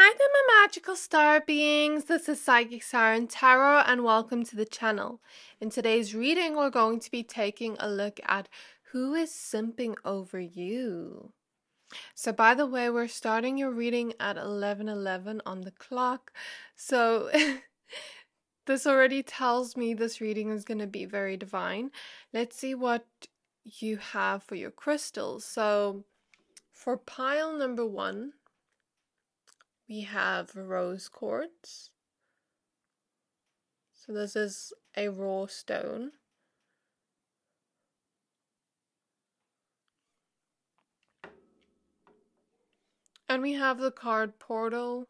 Hi there, my magical star beings. This is Psychic Siren Tarot, and welcome to the channel. In today's reading, we're going to be taking a look at who is simping over you. So, by the way, we're starting your reading at 11:11 on the clock. So, this already tells me this reading is going to be very divine. Let's see what you have for your crystals. So, for pile number 1, we have rose quartz. So this is a raw stone. And we have the card portal.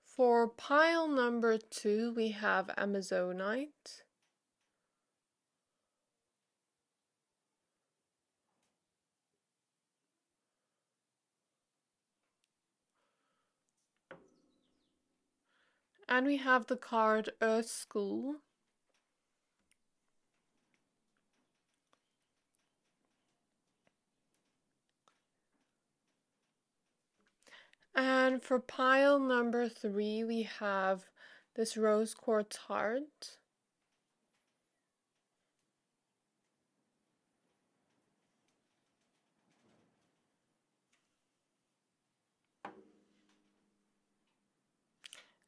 For pile number 2, we have Amazonite. And we have the card Earth School. And for pile number 3, we have this rose quartz heart.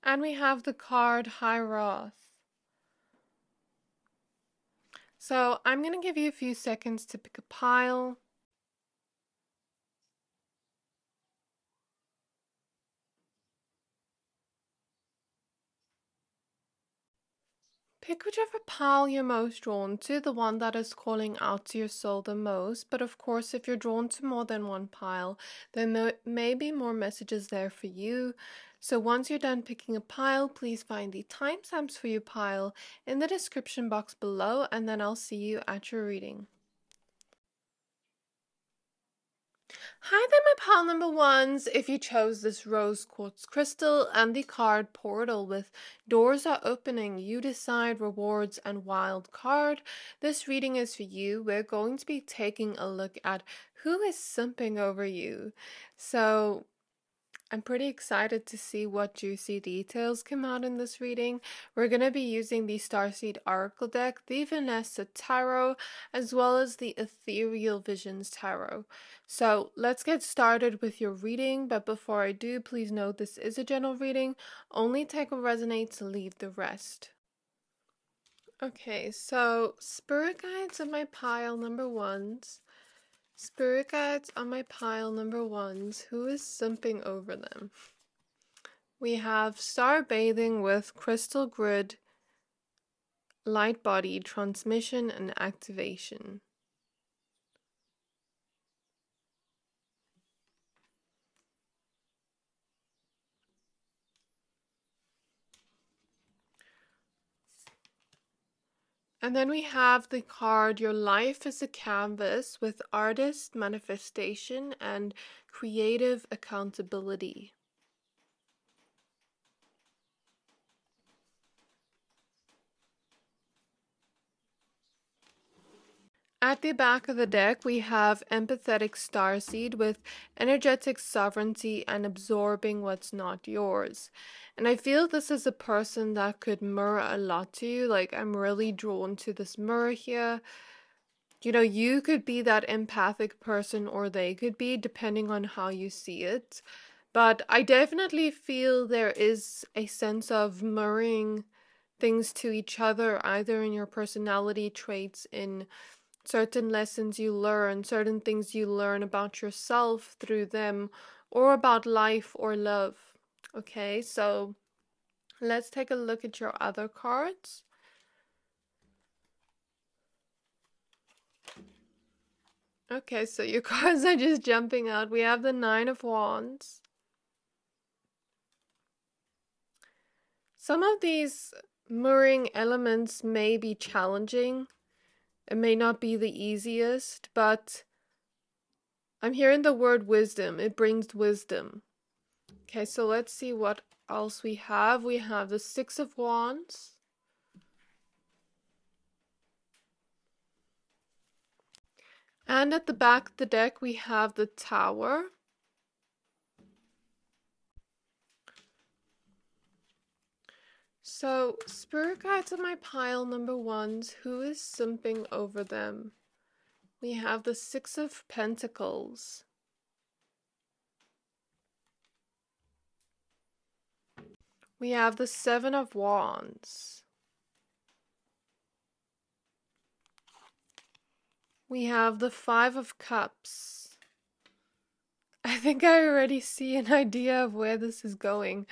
And we have the card Hiraeth. So I'm going to give you a few seconds to pick a pile. Pick whichever pile you're most drawn to, the one that is calling out to your soul the most. But of course, if you're drawn to more than one pile, then there may be more messages there for you. So once you're done picking a pile, please find the timestamps for your pile in the description box below, and then I'll see you at your reading. Hi there, my pile number 1s. If you chose this rose quartz crystal and the card portal with doors are opening, you decide, rewards, and wild card, this reading is for you. We're going to be taking a look at who is simping over you. So I'm pretty excited to see what juicy details come out in this reading. We're going to be using the Starseed Oracle deck, the Vanessa Tarot, as well as the Ethereal Visions Tarot. So let's get started with your reading, but before I do, please note this is a general reading. Only take what resonates, leave the rest. Okay, so Spirit Guides on my pile number 1s. Spirit guides on my pile number 1s, who is simping over them? We have Star Bathing with Crystal Grid, Light Body, Transmission, and Activation. And then we have the card Your Life is a Canvas with Artist, Manifestation, and Creative Accountability. At the back of the deck, we have Empathetic Starseed with Energetic Sovereignty and Absorbing What's Not Yours. And I feel this is a person that could mirror a lot to you. Like, I'm really drawn to this mirror here. You know, you could be that empathic person, or they could be, depending on how you see it. But I definitely feel there is a sense of mirroring things to each other, either in your personality traits, in certain lessons you learn, certain things you learn about yourself through them, or about life or love. Okay, so let's take a look at your other cards. Okay, so your cards are just jumping out. We have the Nine of Wands. Some of these mirroring elements may be challenging. It may not be the easiest, but I'm hearing the word wisdom. It brings wisdom. Okay, so let's see what else we have. We have the Six of Wands. And at the back of the deck, we have the Tower. So, spirit guides of my pile number ones, who is simping over them? We have the Six of Pentacles. We have the Seven of Wands. We have the Five of Cups. I think I already see an idea of where this is going.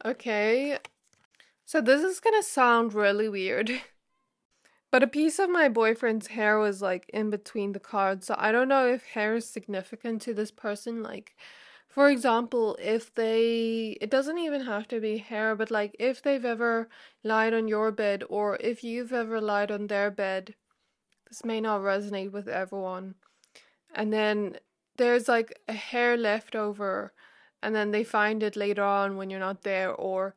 Okay, so this is gonna sound really weird. But a piece of my boyfriend's hair was like in between the cards, so I don't know if hair is significant to this person. Like, for example, if they, it doesn't even have to be hair, but like if they've ever lied on your bed or if you've ever lied on their bed, this may not resonate with everyone. And then there's like a hair left over, and then they find it later on when you're not there. Or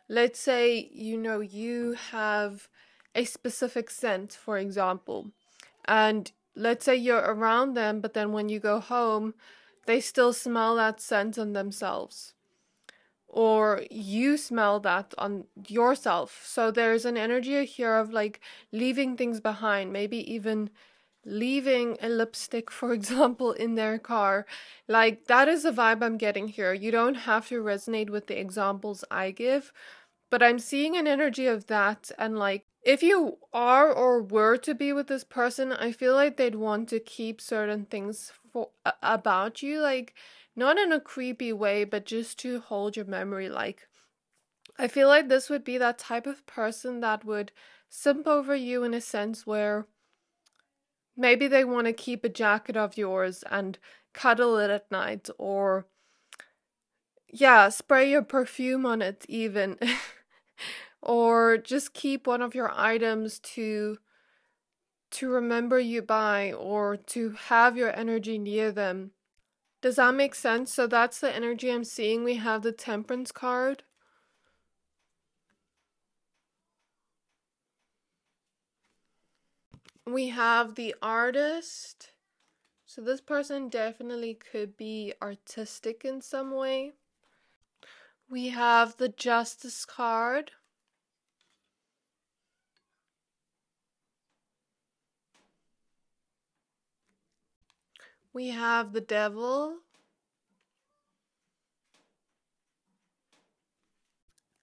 let's say, you have a specific scent, for example, and let's say you're around them, but then when you go home, they still smell that scent on themselves. Or you smell that on yourself. So there's an energy here of like leaving things behind, maybe even leaving a lipstick, for example, in their car. Like, that is the vibe I'm getting here. You don't have to resonate with the examples I give, but I'm seeing an energy of that. And like, if you are or were to be with this person, I feel like they'd want to keep certain things about you, like not in a creepy way, but just to hold your memory. Like, I feel like this would be that type of person that would simp over you in a sense where maybe they want to keep a jacket of yours and cuddle it at night, or yeah, spray your perfume on it even. Or just keep one of your items to remember you by, or to have your energy near them. Does that make sense? So that's the energy I'm seeing. We have the Temperance card. We have the Artist. So this person definitely could be artistic in some way. We have the Justice card. We have the Devil.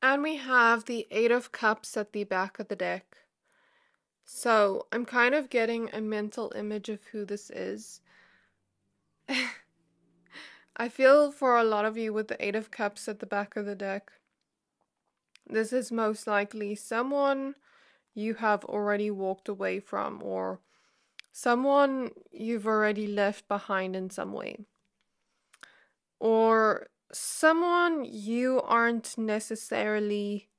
And we have the Eight of Cups at the back of the deck. So I'm kind of getting a mental image of who this is. I feel for a lot of you with the Eight of Cups at the back of the deck, this is most likely someone you have already walked away from, or someone you've already left behind in some way, or someone you aren't necessarily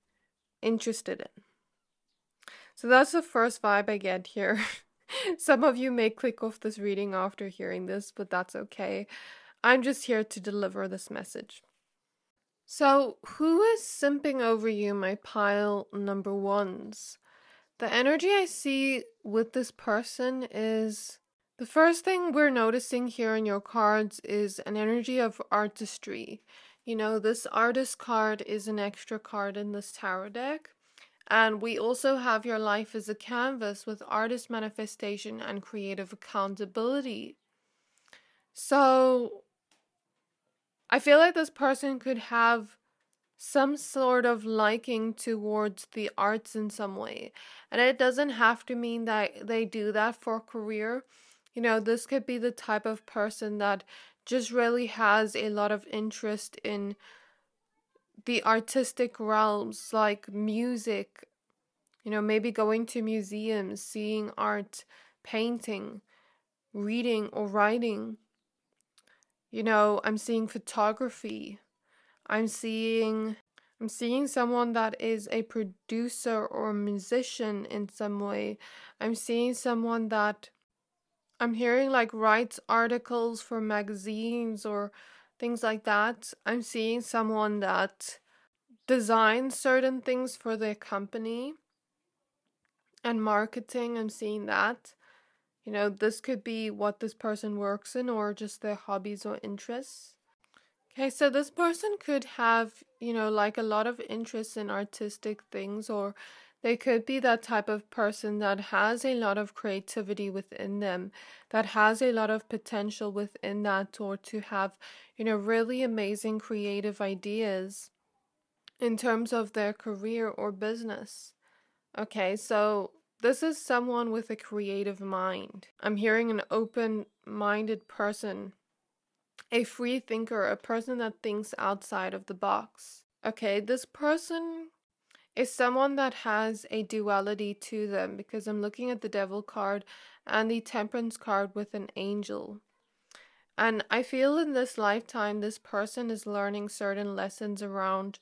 interested in. So that's the first vibe I get here. Some of you may click off this reading after hearing this, but that's okay. I'm just here to deliver this message. So, who is simping over you, my pile number ones? The energy I see with this person is, the first thing we're noticing here in your cards is an energy of artistry. This artist card is an extra card in this tarot deck. And we also have your life as a canvas with artist manifestation and creative accountability. So I feel like this person could have some sort of liking towards the arts in some way. And it doesn't have to mean that they do that for a career. This could be the type of person that just really has a lot of interest in the artistic realms, like music, maybe going to museums, seeing art, painting, reading or writing. I'm seeing photography. I'm seeing someone that is a producer or a musician in some way. I'm seeing someone that I'm hearing like writes articles for magazines or things like that. I'm seeing someone that designs certain things for their company and marketing. I'm seeing that. This could be what this person works in or just their hobbies or interests. Okay, so this person could have, like a lot of interest in artistic things, or they could be that type of person that has a lot of creativity within them, that has a lot of potential within that, or to have, really amazing creative ideas in terms of their career or business. Okay, so this is someone with a creative mind. I'm hearing an open-minded person, a free thinker, a person that thinks outside of the box. Okay, this person is someone that has a duality to them, because I'm looking at the Devil card and the Temperance card with an angel. And I feel in this lifetime, this person is learning certain lessons around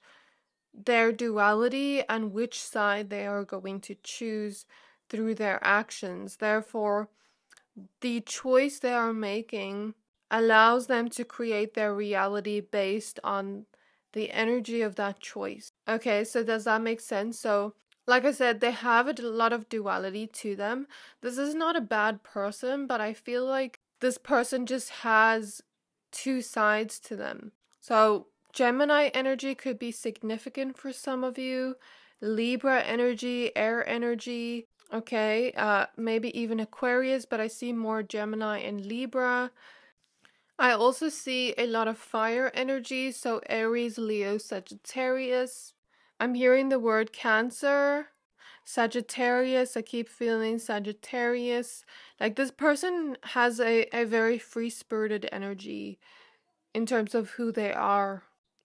their duality and which side they are going to choose through their actions. Therefore, the choice they are making allows them to create their reality based on the energy of that choice. Okay, so does that make sense? So, like I said, they have a lot of duality to them. This is not a bad person, but I feel like this person just has two sides to them. So, Gemini energy could be significant for some of you. Libra energy, air energy, okay, maybe even Aquarius, but I see more Gemini and Libra. I also see a lot of fire energy, so Aries, Leo, Sagittarius. I'm hearing the word Cancer, Sagittarius. I keep feeling Sagittarius. Like this person has a very free-spirited energy in terms of who they are.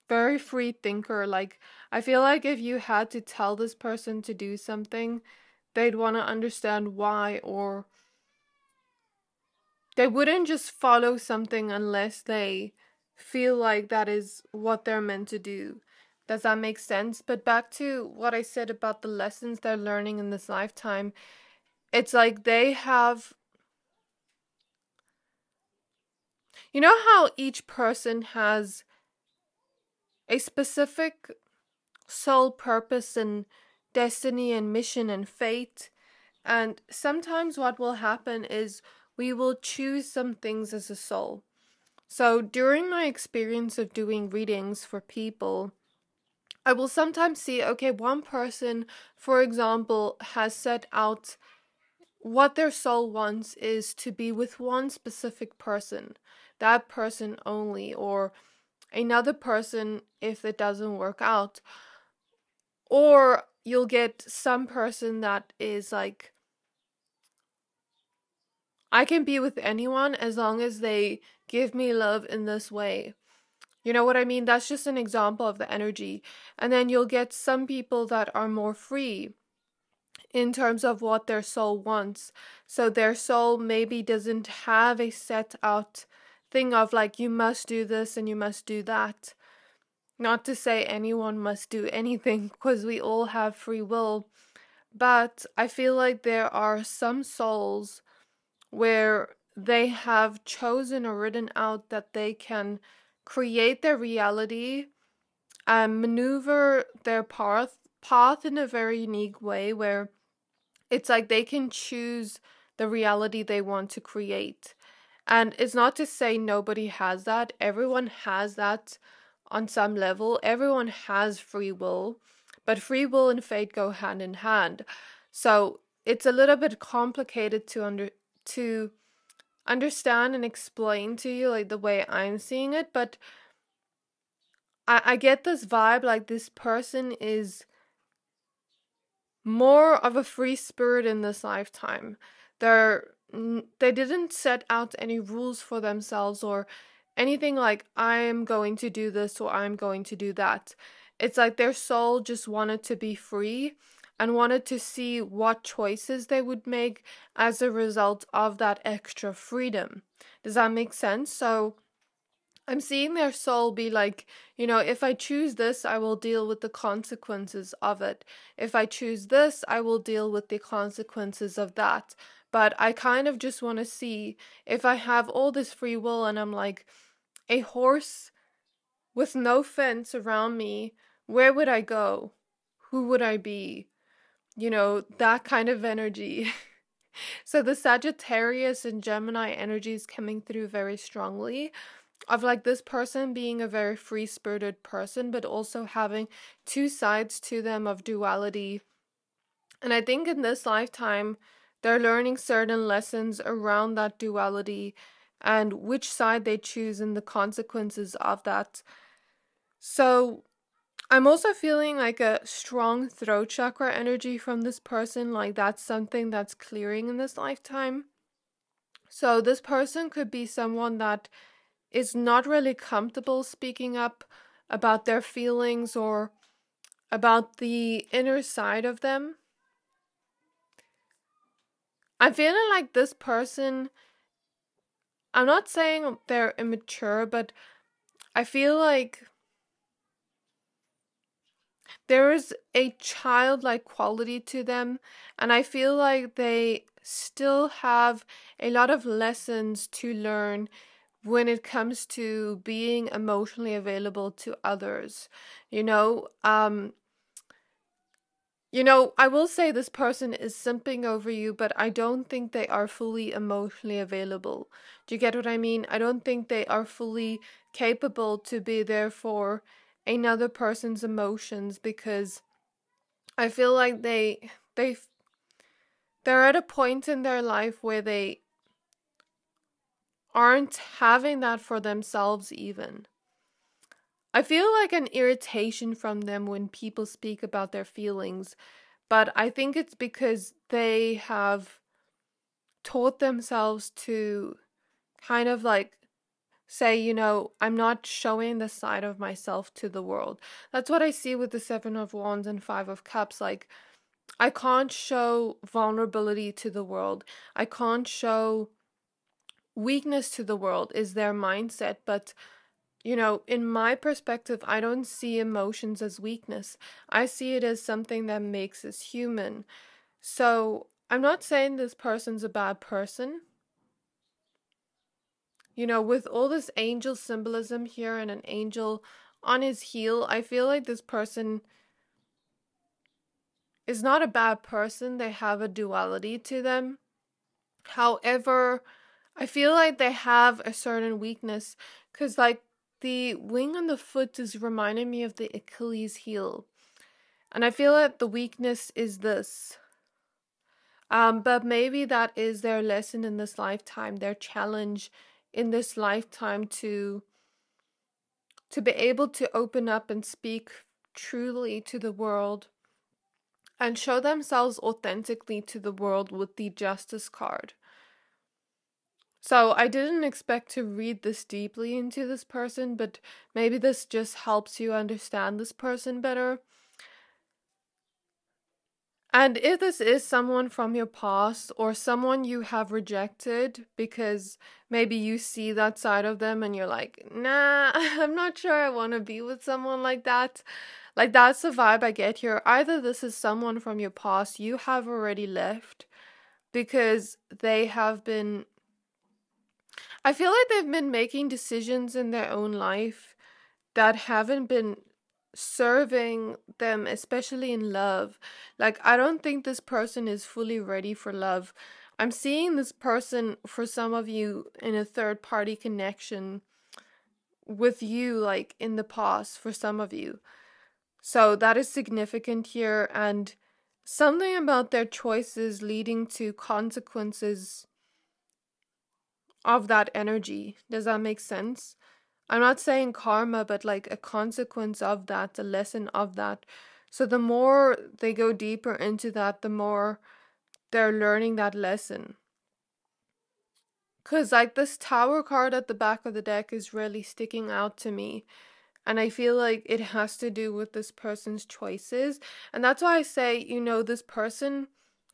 Very free thinker. Like, I feel like if you had to tell this person to do something, they'd want to understand why, or they wouldn't just follow something unless they feel like that is what they're meant to do. Does that make sense? But back to what I said about the lessons they're learning in this lifetime, it's like they have, how each person has a specific soul purpose and destiny and mission and fate. And sometimes what will happen is we will choose some things as a soul. So during my experience of doing readings for people, I will sometimes see, okay, one person, for example, has set out what their soul wants is to be with one specific person, that person only, or another person if it doesn't work out. Or you'll get some person that is like, I can be with anyone as long as they give me love in this way. You know what I mean? That's just an example of the energy. And then you'll get some people that are more free in terms of what their soul wants. So their soul maybe doesn't have a set out thing of like, you must do this and you must do that. Not to say anyone must do anything, because we all have free will. But I feel like there are some souls where they have chosen or written out that they can create their reality and maneuver their path in a very unique way, where it's like they can choose the reality they want to create. And it's not to say nobody has that. Everyone has that on some level. Everyone has free will, but free will and fate go hand in hand. So it's a little bit complicated to understand and explain to you like the way I'm seeing it, but I get this vibe like this person is more of a free spirit in this lifetime. They didn't set out any rules for themselves or anything like I'm going to do this or I'm going to do that. It's like their soul just wanted to be free and wanted to see what choices they would make as a result of that extra freedom. Does that make sense? So I'm seeing their soul be like, if I choose this, I will deal with the consequences of it. If I choose this, I will deal with the consequences of that. But I kind of just want to see if I have all this free will and I'm like a horse with no fence around me, where would I go? Who would I be? That kind of energy. So the Sagittarius and Gemini energy is coming through very strongly, of like this person being a very free-spirited person, but also having two sides to them of duality. And I think in this lifetime, they're learning certain lessons around that duality and which side they choose and the consequences of that. So I'm also feeling like a strong throat chakra energy from this person, like that's something that's clearing in this lifetime. So this person could be someone that is not really comfortable speaking up about their feelings or about the inner side of them. I'm feeling like this person, I'm not saying they're immature, but I feel like there is a childlike quality to them, and I feel like they still have a lot of lessons to learn when it comes to being emotionally available to others. You know, um, I will say this person is simping over you, but I don't think they are fully emotionally available. Do you get what I mean? I don't think they are fully capable to be there for another person's emotions, because I feel like they they're at a point in their life where they aren't having that for themselves even. I feel like an irritation from them when people speak about their feelings, but I think it's because they have taught themselves to kind of like say, I'm not showing the side of myself to the world. That's what I see with the Seven of Wands and Five of Cups. Like, I can't show vulnerability to the world. I can't show weakness to the world, is their mindset. But, in my perspective, I don't see emotions as weakness. I see it as something that makes us human. So I'm not saying this person's a bad person. With all this angel symbolism here and an angel on his heel, I feel like this person is not a bad person. They have a duality to them. However, I feel like they have a certain weakness, because like the wing on the foot is reminding me of the Achilles heel. And I feel like the weakness is this. But maybe that is their lesson in this lifetime, their challenge in this lifetime to be able to open up and speak truly to the world and show themselves authentically to the world with the Justice card. So I didn't expect to read this deeply into this person, but maybe this just helps you understand this person better. And if this is someone from your past or someone you have rejected because maybe you see that side of them and you're like, nah, I'm not sure I want to be with someone like that. Like, that's the vibe I get here. Either this is someone from your past you have already left because they have been, I feel like they've been making decisions in their own life that haven't been serving them, especially in love. Like, I don't think this person is fully ready for love. I'm seeing this person, for some of you, in a third party connection with you, like in the past, for some of you. So that is significant here, and something about their choices leading to consequences of that energy. Does that make sense? I'm not saying karma, but like a consequence of that, a lesson of that. So the more they go deeper into that, the more they're learning that lesson. Because like this Tower card at the back of the deck is really sticking out to me. And I feel like it has to do with this person's choices. And that's why I say, this person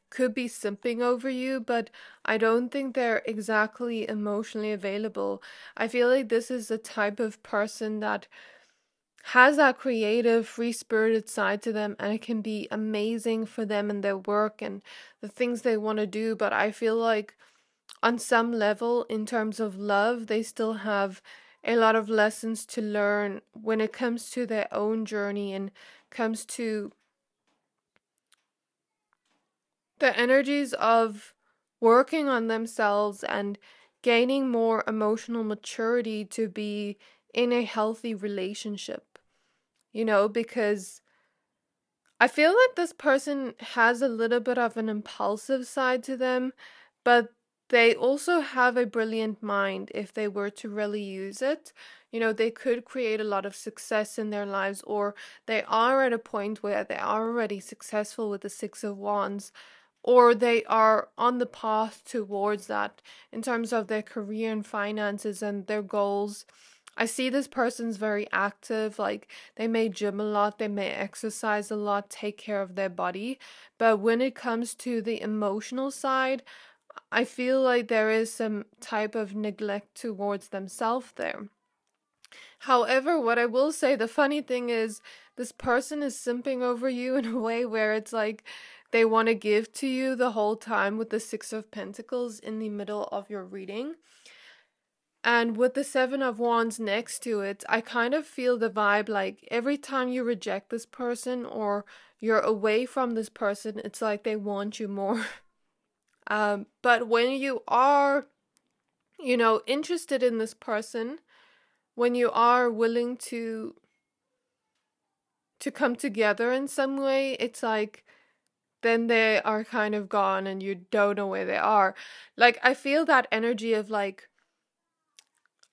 could be simping over you, but I don't think they're exactly emotionally available. I feel like this is the type of person that has that creative, free-spirited side to them, and it can be amazing for them and their work and the things they want to do. But I feel like on some level, in terms of love, they still have a lot of lessons to learn when it comes to their own journey and comes to the energies of working on themselves and gaining more emotional maturity to be in a healthy relationship, because I feel like this person has a little bit of an impulsive side to them, but they also have a brilliant mind if they were to really use it. They could create a lot of success in their lives, or they are at a point where they are already successful with the Six of Wands, or they are on the path towards that in terms of their career and finances and their goals. I see this person's very active, like they may gym a lot, they may exercise a lot, take care of their body. But when it comes to the emotional side, I feel like there is some type of neglect towards themselves there. However, what I will say, the funny thing is, this person is simping over you in a way where it's like they want to give to you the whole time with the Six of Pentacles in the middle of your reading. And with the Seven of Wands next to it, I kind of feel the vibe like every time you reject this person or you're away from this person, it's like they want you more. But when you are, interested in this person, when you are willing to come together in some way, it's like then they are kind of gone and you don't know where they are. Like, I feel that energy of like,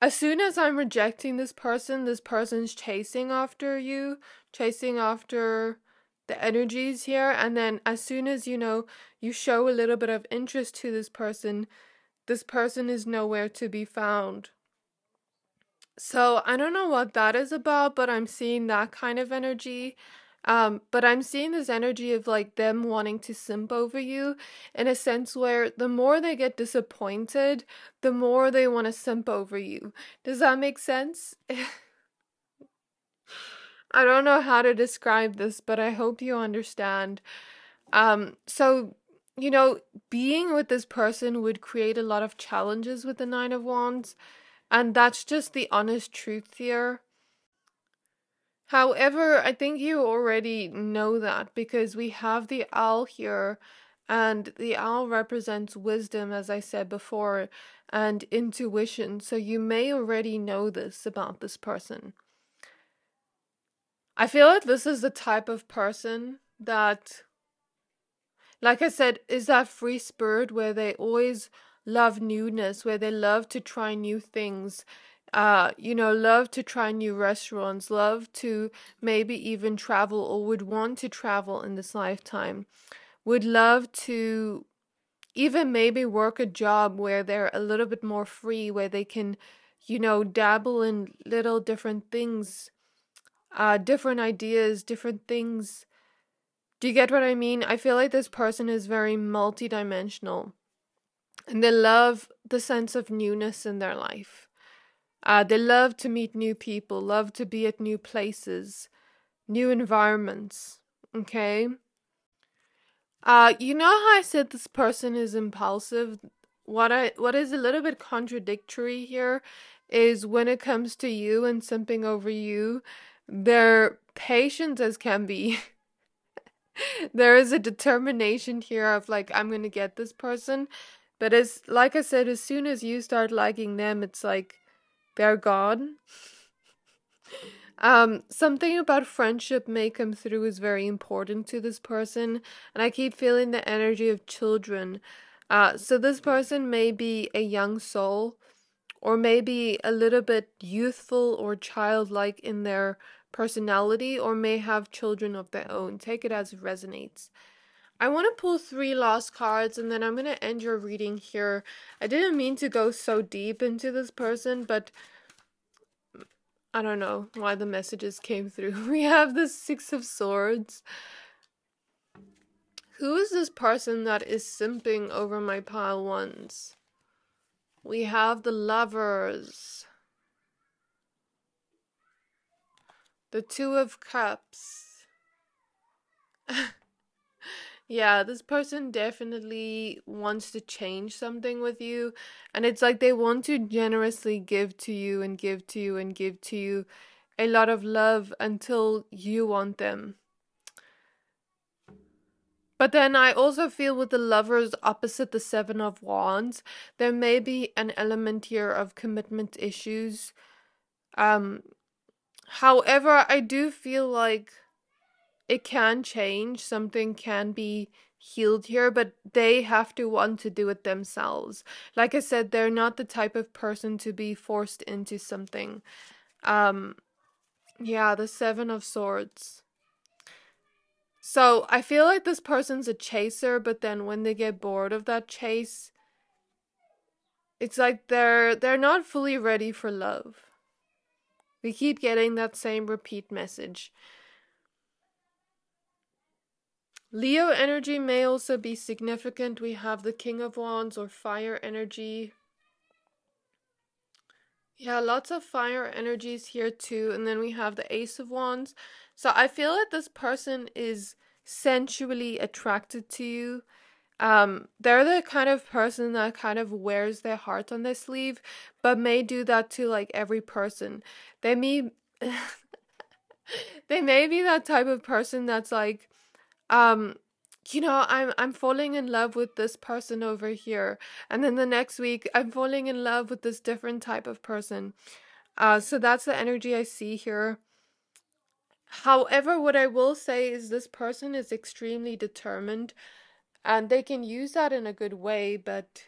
as soon as I'm rejecting this person's chasing after you, chasing after the energies here. And then as soon as, you show a little bit of interest to this person is nowhere to be found. So I don't know what that is about, but I'm seeing that kind of energy. But I'm seeing this energy of like them wanting to simp over you in a sense where the more they get disappointed, the more they want to simp over you. Does that make sense? I don't know how to describe this, but I hope you understand. So, being with this person would create a lot of challenges with the Nine of Wands, and that's just the honest truth here. However, I think you already know that because we have the owl here, and the owl represents wisdom, as I said before, and intuition. So you may already know this about this person. I feel like this is the type of person that, like I said, is that free spirit where they always love newness, where they love to try new things. Love to try new restaurants, love to maybe even travel or would want to travel in this lifetime, would love to even maybe work a job where they're a little bit more free, where they can, dabble in little different things, different ideas, different things. Do you get what I mean? I feel like this person is very multidimensional and they love the sense of newness in their life. They love to meet new people, love to be at new places, new environments. Okay? You know how I said this person is impulsive? What is a little bit contradictory here is when it comes to you and simping over you, they're patient as can be. There is a determination here of like, I'm gonna get this person. But as like I said, as soon as you start liking them, it's like they're gone. Something about friendship may come through is very important to this person, and I keep feeling the energy of children. So this person may be a young soul, or maybe a little bit youthful or childlike in their personality, or may have children of their own. Take it as it resonates. I want to pull 3 last cards and then I'm going to end your reading here. I didn't mean to go so deep into this person, but I don't know why the messages came through. We have the 6 of Swords. Who is this person that is simping over my pile ones? We have the Lovers. The 2 of Cups. Yeah, this person definitely wants to change something with you. And it's like they want to generously give to you and give to you and give to you a lot of love until you want them. But then I also feel with the Lovers opposite the Seven of Wands, there may be an element here of commitment issues. However, I do feel like it can change. Something can be healed here, but they have to want to do it themselves. Like I said, they're not the type of person to be forced into something. Yeah, the Seven of Swords. So I feel like this person's a chaser, but then when they get bored of that chase, it's like they're not fully ready for love. We keep getting that same repeat message. Leo energy may also be significant. We have the King of Wands or fire energy. Yeah, lots of fire energies here too. And then we have the Ace of Wands. So I feel like this person is sensually attracted to you. They're the kind of person that kind of wears their heart on their sleeve, but may do that to like every person. They may they may be that type of person that's like, I'm falling in love with this person over here, and then the next week I'm falling in love with this different type of person. So that's the energy I see here. However, what I will say is this person is extremely determined, and they can use that in a good way, but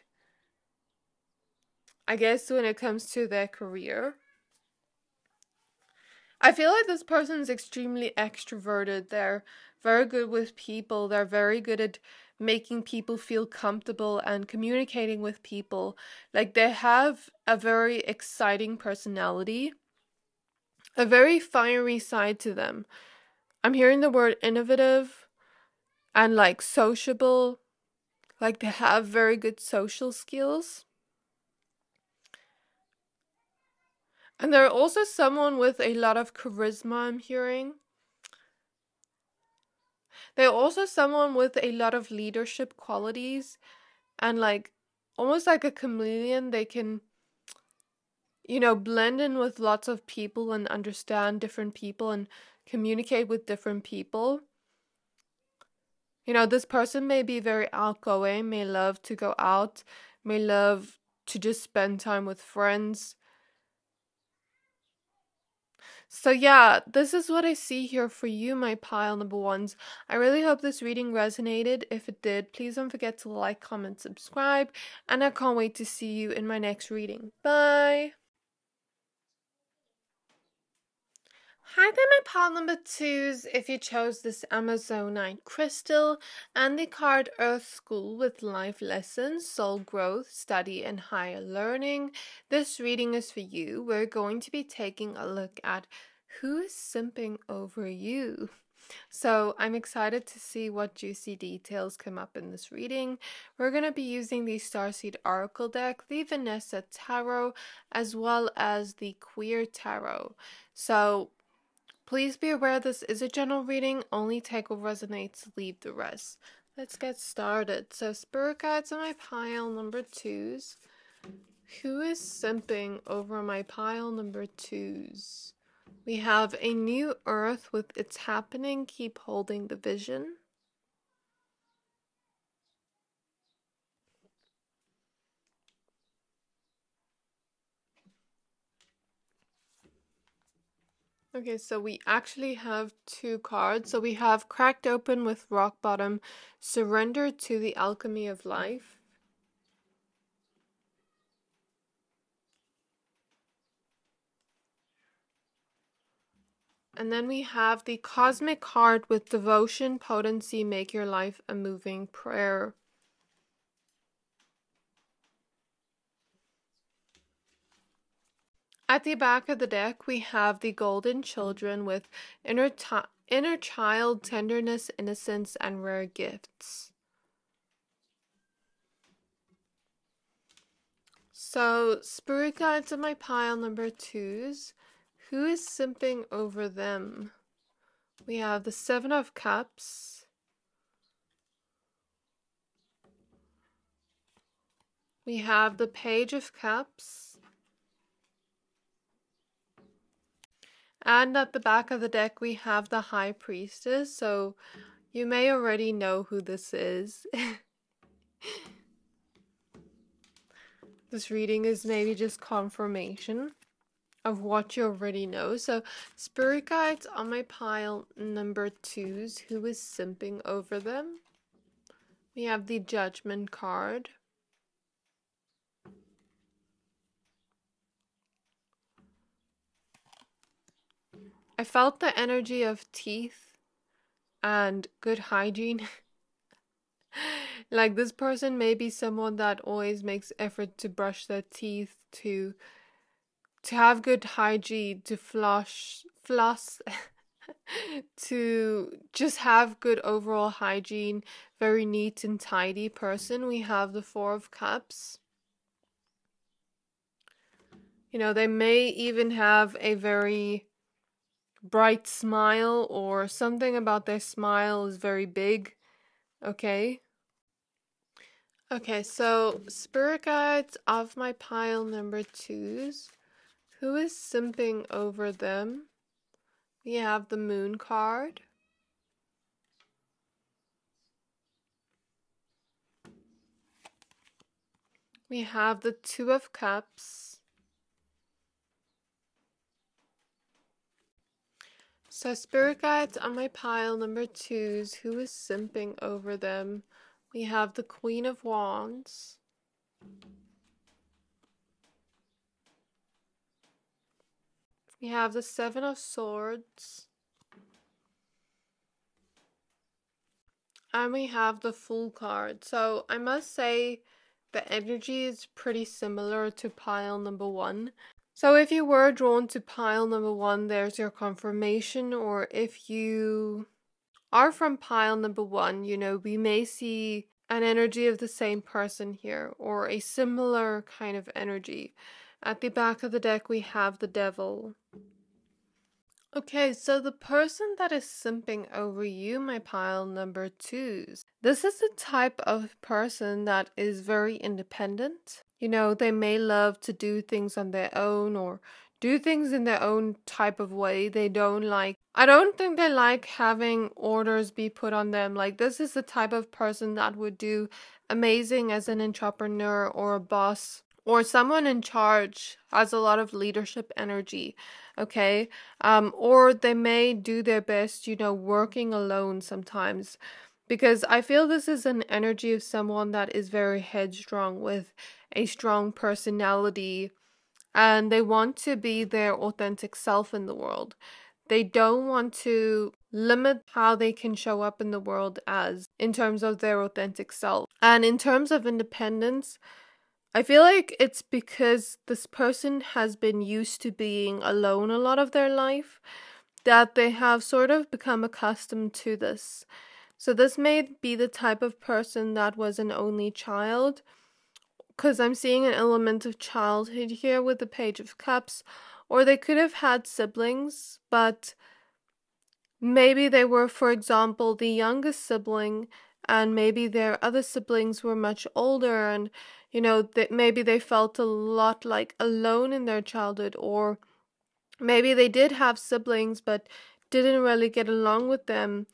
I guess when it comes to their career, I feel like this person's extremely extroverted. They're very good with people. They're very good at making people feel comfortable and communicating with people. Like they have a very exciting personality, a very fiery side to them. I'm hearing the word innovative and like sociable. Like they have very good social skills. And they're also someone with a lot of charisma, I'm hearing. They're also someone with a lot of leadership qualities and like almost like a chameleon. They can, blend in with lots of people and understand different people and communicate with different people. This person may be very outgoing, may love to go out, may love to just spend time with friends. So yeah, this is what I see here for you, my pile number ones. I really hope this reading resonated. If it did, please don't forget to like, comment, subscribe, and I can't wait to see you in my next reading. Bye! Hi there, my pile number twos. If you chose this Amazonite crystal and the card Earth School with life lessons, soul growth, study, and higher learning, this reading is for you. We're going to be taking a look at who is simping over you. So I'm excited to see what juicy details come up in this reading. We're going to be using the Starseed Oracle deck, the Vanessa Tarot, as well as the Queer Tarot. So please be aware this is a general reading. Only take what resonates, leave the rest. Let's get started. So spirit guides on my pile number twos. Who is simping over my pile number twos? We have a new earth with It's Happening, Keep Holding the Vision. Okay, so we actually have two cards. So we have Cracked Open with Rock Bottom, Surrender to the Alchemy of Life. And then we have the Cosmic Card with Devotion, Potency, Make Your Life a Moving Prayer. At the back of the deck, we have the Golden Children with inner child, tenderness, innocence, and rare gifts. So, spirit guides of my pile number twos. Who is simping over them? We have the Seven of Cups. We have the Page of Cups. And at the back of the deck, we have the High Priestess. So, You may already know who this is. This reading is maybe just confirmation of what you already know. So, spirit guides on my pile number 2s. Who is simping over them? We have the Judgment card. I felt the energy of teeth and good hygiene. Like, this person may be someone that always makes effort to brush their teeth, to have good hygiene, to floss, to just have good overall hygiene, very neat and tidy person. We have the Four of Cups. You know, they may even have a very bright smile, or something about their smile is very big. Okay. Okay, so spirit guides of my pile number 2s. Who is simping over them? We have the Moon card. We have the Two of Cups. So spirit guides on my pile number 2s. Who is simping over them? We have the Queen of Wands. We have the Seven of Swords. And we have the Fool card. So I must say the energy is pretty similar to pile number 1. So if you were drawn to pile number 1, there's your confirmation. Or if you are from pile number 1, you know, we may see an energy of the same person here, or a similar kind of energy. At the back of the deck, we have the Devil. Okay, so the person that is simping over you, my pile number 2s, this is the type of person that is very independent. You know, they may love to do things on their own, or do things in their own type of way. I don't think they like having orders be put on them. Like, this is the type of person that would do amazing as an entrepreneur or a boss, or someone in charge, has a lot of leadership energy, okay? Or they may do their best, you know, working alone sometimes. Because I feel this is an energy of someone that is very headstrong, with a strong personality, and they want to be their authentic self in the world. They don't want to limit how they can show up in the world as in terms of their authentic self. And in terms of independence, I feel like it's because this person has been used to being alone a lot of their life, that they have sort of become accustomed to this. So this may be the type of person that was an only child, because I'm seeing an element of childhood here with the Page of Cups, or they could have had siblings, but maybe they were, for example, the youngest sibling, and maybe their other siblings were much older, and you know, that maybe they felt a lot like alone in their childhood, or maybe they did have siblings but didn't really get along with them,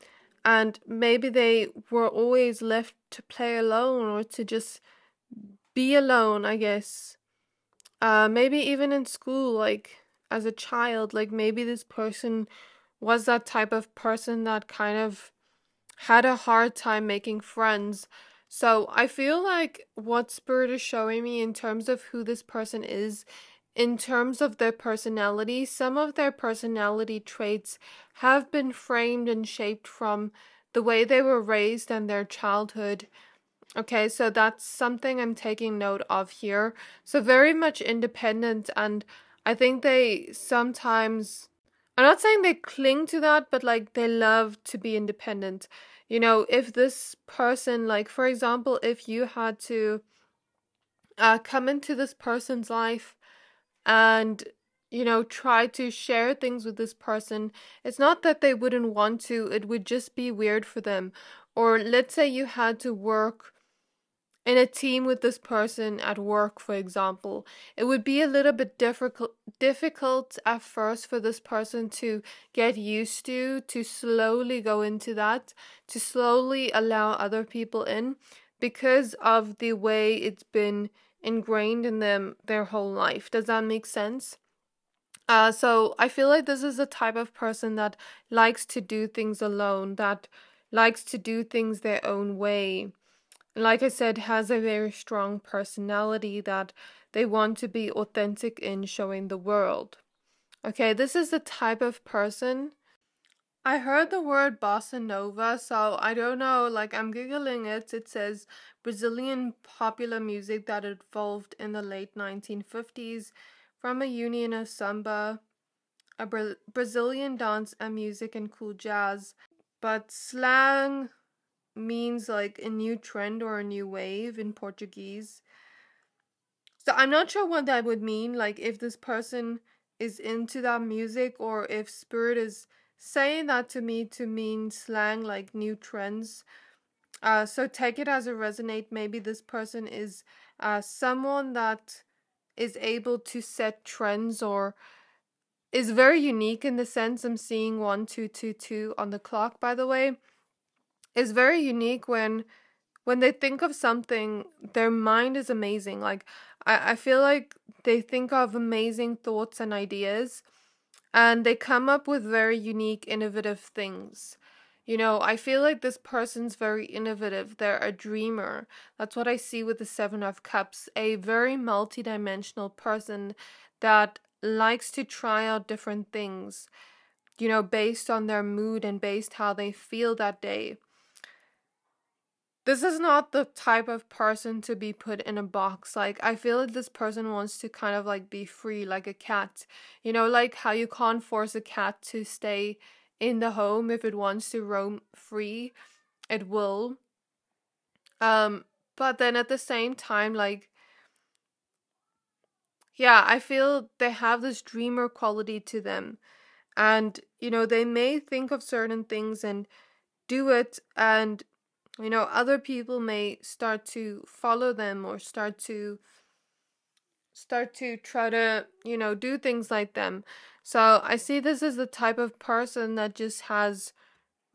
and maybe they were always left to play alone, or to just be alone, I guess. Maybe even in school, like as a child, like maybe this person was that type of person that kind of had a hard time making friends. So I feel like what Spirit is showing me in terms of who this person is, in terms of their personality, some of their personality traits have been framed and shaped from the way they were raised and their childhood. Okay, so that's something I'm taking note of here. So very much independent, and I think they sometimes, I'm not saying they cling to that, but like they love to be independent. You know, if this person, like for example, if you had to come into this person's life and, you know, try to share things with this person, it's not that they wouldn't want to, it would just be weird for them. Or let's say you had to work in a team with this person at work, for example, it would be a little bit difficult at first for this person to get used to slowly go into that, to slowly allow other people in, because of the way it's been ingrained in them their whole life. Does that make sense? So I feel like this is the type of person that likes to do things alone, that likes to do things their own way. Like I said, has a very strong personality that they want to be authentic in showing the world. Okay, this is the type of person. I heard the word bossa nova, so I don't know, like I'm Googling it. It says Brazilian popular music that evolved in the late 1950s from a union of samba, a Brazilian dance and music, and cool jazz. But slang means like a new trend or a new wave in Portuguese. So I'm not sure what that would mean, like if this person is into that music, or if Spirit is saying that to me to mean slang like new trends. So take it as a resonate. Maybe this person is someone that is able to set trends, or is very unique in the sense I'm seeing 1222 on the clock, by the way, is very unique when they think of something, their mind is amazing. Like, I feel like they think of amazing thoughts and ideas, and they come up with very unique, innovative things. You know, I feel like this person's very innovative. They're a dreamer. That's what I see with the Seven of Cups. A very multidimensional person that likes to try out different things, you know, based on their mood and based how they feel that day. This is not the type of person to be put in a box. Like, I feel like this person wants to kind of like be free, like a cat. You know, like how you can't force a cat to stay in the home. If it wants to roam free, it will. But then at the same time, like, yeah, I feel they have this dreamer quality to them. And, you know, they may think of certain things and do it, and you know, other people may start to follow them, or start to try to, you know, do things like them. So I see this as the type of person that just has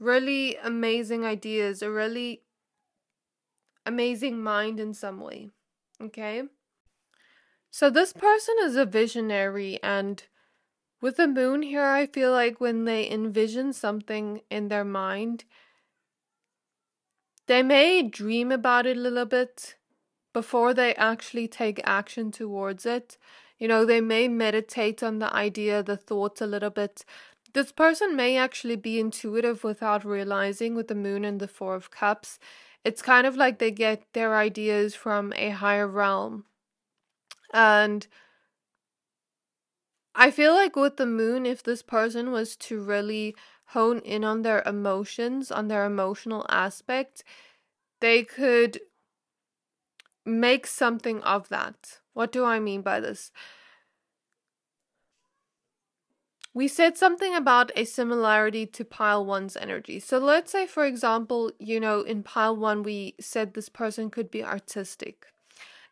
really amazing ideas, a really amazing mind in some way. Okay? So this person is a visionary, and with the moon here, I feel like when they envision something in their mind, they may dream about it a little bit before they actually take action towards it. You know, they may meditate on the idea, the thoughts a little bit. This person may actually be intuitive without realizing, with the moon and the Four of Cups. It's kind of like they get their ideas from a higher realm. And I feel like with the moon, if this person was to really hone in on their emotions, on their emotional aspect, they could make something of that. What do I mean by this? We said something about a similarity to pile one's energy. So let's say, for example, you know, in pile one, we said this person could be artistic.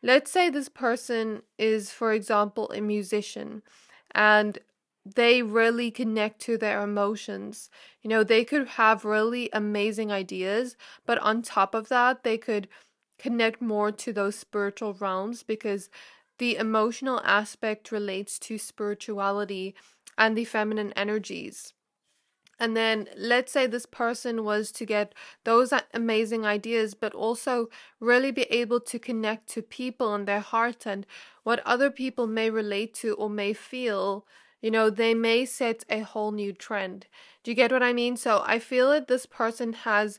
Let's say this person is, for example, a musician, and they really connect to their emotions. You know, they could have really amazing ideas, but on top of that, they could connect more to those spiritual realms, because the emotional aspect relates to spirituality and the feminine energies. And then let's say this person was to get those amazing ideas, but also really be able to connect to people and their heart and what other people may relate to or may feel. You know, they may set a whole new trend. Do you get what I mean? So I feel that this person has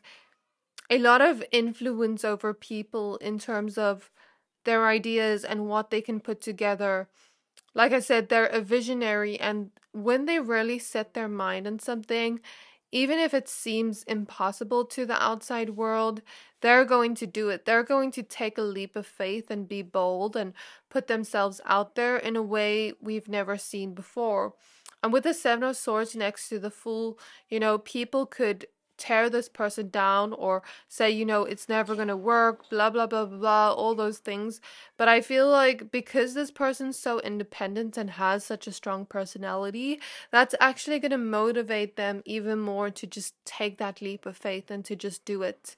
a lot of influence over people in terms of their ideas and what they can put together. Like I said, they're a visionary, and when they really set their mind on something, even if it seems impossible to the outside world, they're going to do it. They're going to take a leap of faith and be bold and put themselves out there in a way we've never seen before. And with the Seven of Swords next to the Fool, you know, people could tear this person down or say, it's never going to work, blah, blah, blah, blah, blah, all those things. But I feel like because this person's so independent and has such a strong personality, that's actually going to motivate them even more to just take that leap of faith and to just do it.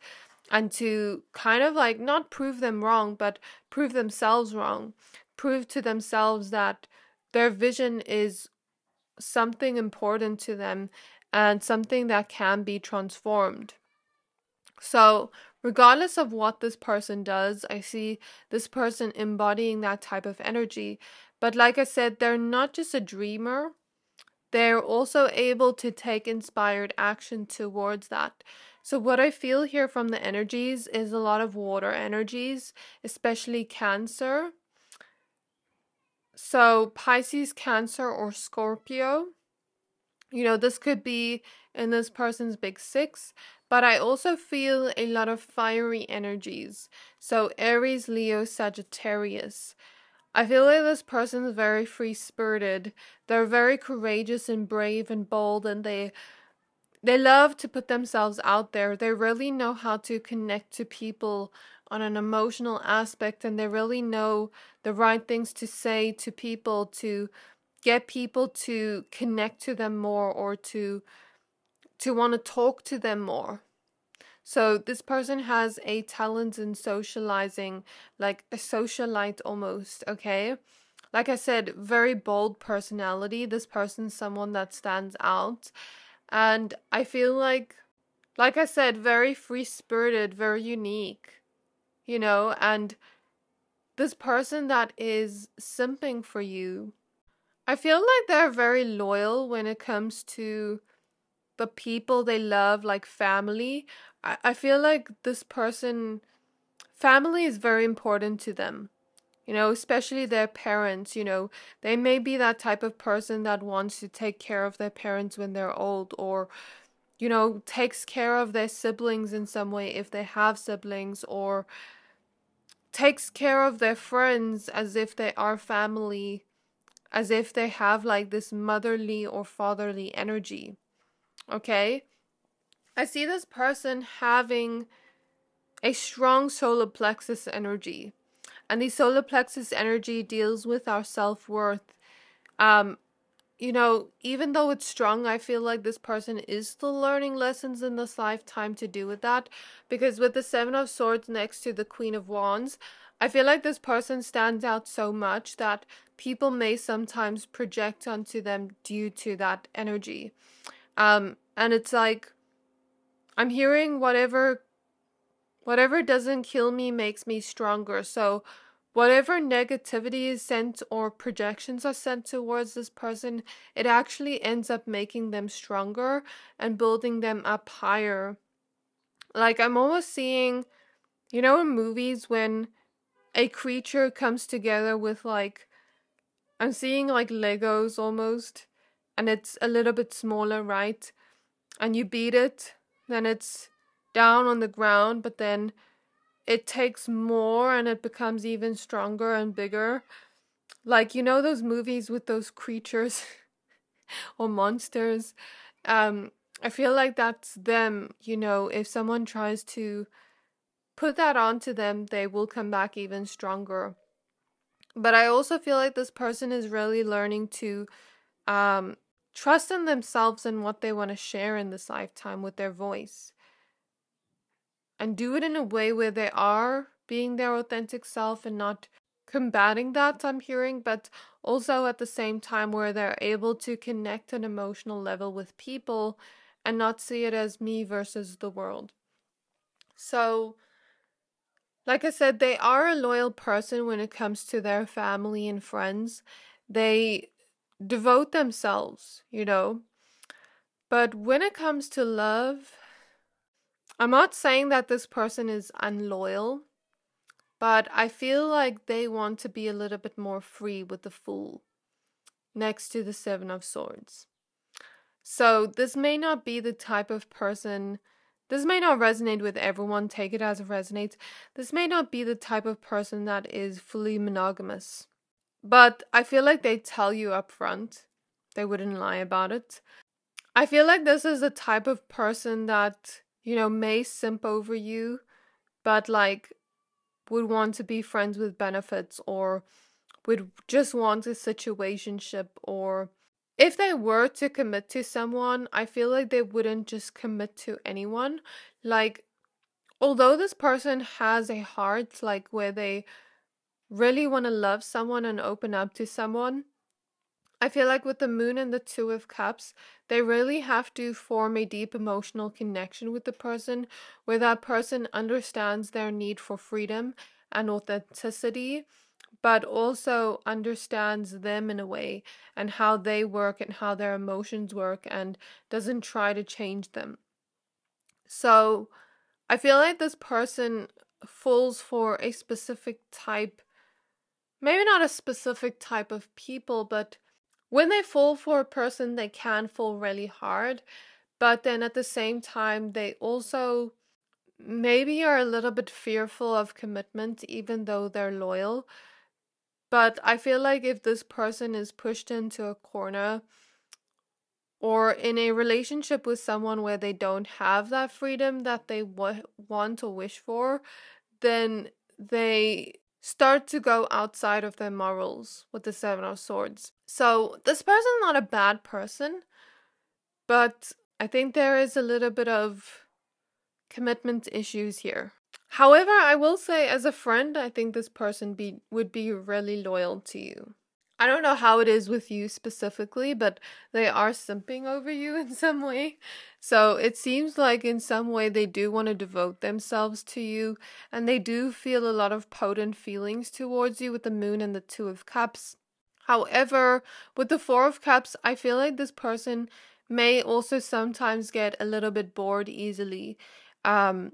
And to kind of like not prove them wrong, but prove themselves wrong. Prove to themselves that their vision is something important to them and something that can be transformed. So, regardless of what this person does, I see this person embodying that type of energy. But like I said, they're not just a dreamer, they're also able to take inspired action towards that. So what I feel here from the energies is a lot of water energies, especially Cancer. So Pisces, Cancer, or Scorpio. This could be in this person's big six, but I also feel a lot of fiery energies. So Aries, Leo, Sagittarius. I feel like this person's very free-spirited. They're very courageous and brave and bold, and they love to put themselves out there. They really know how to connect to people on an emotional aspect, and they really know the right things to say to people to get people to connect to them more or to want to talk to them more. So this person has a talent in socializing, like a socialite almost, okay? Like I said, very bold personality. This person's someone that stands out. And I feel like I said, very free-spirited, very unique, and this person that is simping for you, I feel like they're very loyal when it comes to the people they love, like family. I feel like this person, family is very important to them, especially their parents. They may be that type of person that wants to take care of their parents when they're old, or takes care of their siblings in some way if they have siblings, or takes care of their friends as if they are family, as if they have like this motherly or fatherly energy. Okay? I see this person having a strong solar plexus energy. And the solar plexus energy deals with our self-worth. Even though it's strong, I feel like this person is still learning lessons in this lifetime to do with that. Because with the Seven of Swords next to the Queen of Wands, I feel like this person stands out so much that people may sometimes project onto them due to that energy. And it's like, I'm hearing whatever doesn't kill me makes me stronger. So whatever negativity is sent or projections are sent towards this person, it actually ends up making them stronger and building them up higher. Like, I'm almost seeing, in movies when a creature comes together with I'm seeing like Legos almost, and it's a little bit smaller, right? And you beat it, then it's down on the ground, but then it takes more and it becomes even stronger and bigger. Like, those movies with those creatures or monsters. I feel like that's them, if someone tries to put that onto them, they will come back even stronger. But I also feel like this person is really learning to trust in themselves and what they want to share in this lifetime with their voice. And do it in a way where they are being their authentic self and not combating that, I'm hearing, but also at the same time where they're able to connect an emotional level with people and not see it as me versus the world. So, like I said, they are a loyal person when it comes to their family and friends. They devote themselves, But when it comes to love, I'm not saying that this person is unloyal, but I feel like they want to be a little bit more free with the Fool next to the Seven of Swords. So this may not be the type of person, this may not resonate with everyone, take it as it resonates. This may not be the type of person that is fully monogamous. But I feel like they tell you up front. They wouldn't lie about it. I feel like this is the type of person that, may simp over you, but like would want to be friends with benefits, or would just want a situationship, or if they were to commit to someone, I feel like they wouldn't just commit to anyone. Like, although this person has a heart, like where they really want to love someone and open up to someone, I feel like with the moon and the two of cups, they really have to form a deep emotional connection with the person, where that person understands their need for freedom and authenticity, but also understands them in a way, and how they work and how their emotions work, and doesn't try to change them. So I feel like this person falls for a specific type, maybe not a specific type of people, but when they fall for a person, they can fall really hard, but then at the same time, they also maybe are a little bit fearful of commitment, even though they're loyal. But I feel like if this person is pushed into a corner, or in a relationship with someone where they don't have that freedom that they want or wish for, then they start to go outside of their morals with the Seven of Swords. So this person's not a bad person, but I think there is a little bit of commitment issues here. However, I will say, as a friend, I think this person would be really loyal to you. I don't know how it is with you specifically, but they are simping over you in some way. So it seems like in some way they do want to devote themselves to you, and they do feel a lot of potent feelings towards you with the moon and the two of cups. However, with the four of cups, I feel like this person may also sometimes get a little bit bored easily. I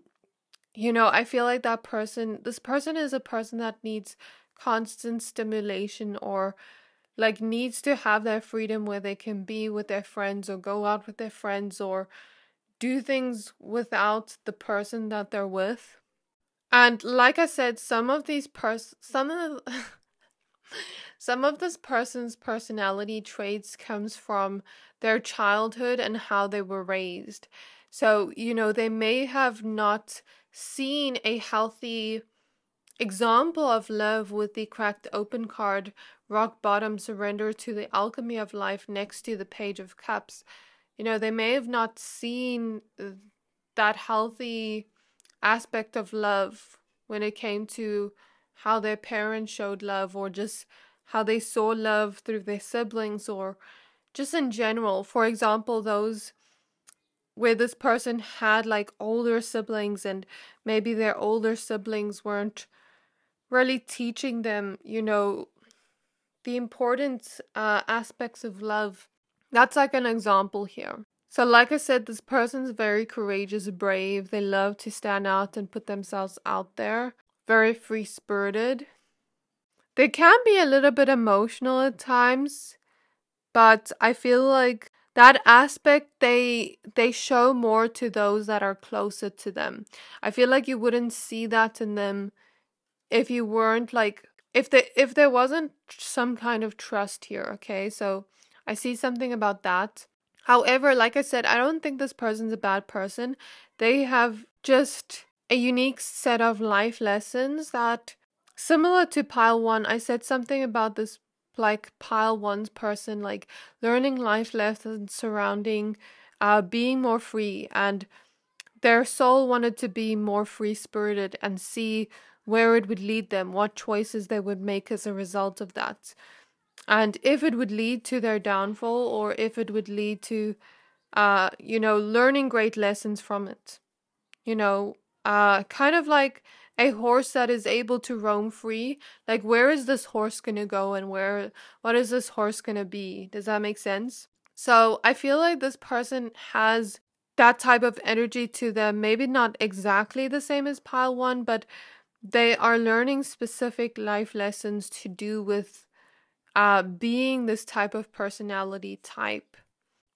feel like this person is a person that needs constant stimulation, or like needs to have their freedom where they can be with their friends, or go out with their friends, or do things without the person that they're with. And like I said, some of this person's personality traits comes from their childhood and how they were raised. So, they may have not seen a healthy example of love with the cracked open card, rock bottom, surrender to the alchemy of life next to the page of cups. They may have not seen that healthy aspect of love when it came to how their parents showed love, or just how they saw love through their siblings, or just in general. For example, those where this person had like older siblings, and maybe their older siblings weren't really teaching them, the important aspects of love. That's like an example here. So like I said, this person's very courageous, brave. They love to stand out and put themselves out there. Very free-spirited. They can be a little bit emotional at times, but I feel like that aspect they show more to those that are closer to them. I feel like you wouldn't see that in them if you weren't like, if there wasn't some kind of trust here, okay? So I see something about that. However, like I said, I don't think this person's a bad person. They have just a unique set of life lessons that, similar to pile one, I said something about this, like pile one's person, like learning life lessons surrounding being more free, and their soul wanted to be more free-spirited and see where it would lead them, what choices they would make as a result of that. And if it would lead to their downfall, or if it would lead to, learning great lessons from it. Kind of like a horse that is able to roam free. Like, where is this horse going to go, and what is this horse going to be? Does that make sense? So I feel like this person has that type of energy to them. Maybe not exactly the same as pile one, but they are learning specific life lessons to do with being this type of personality type.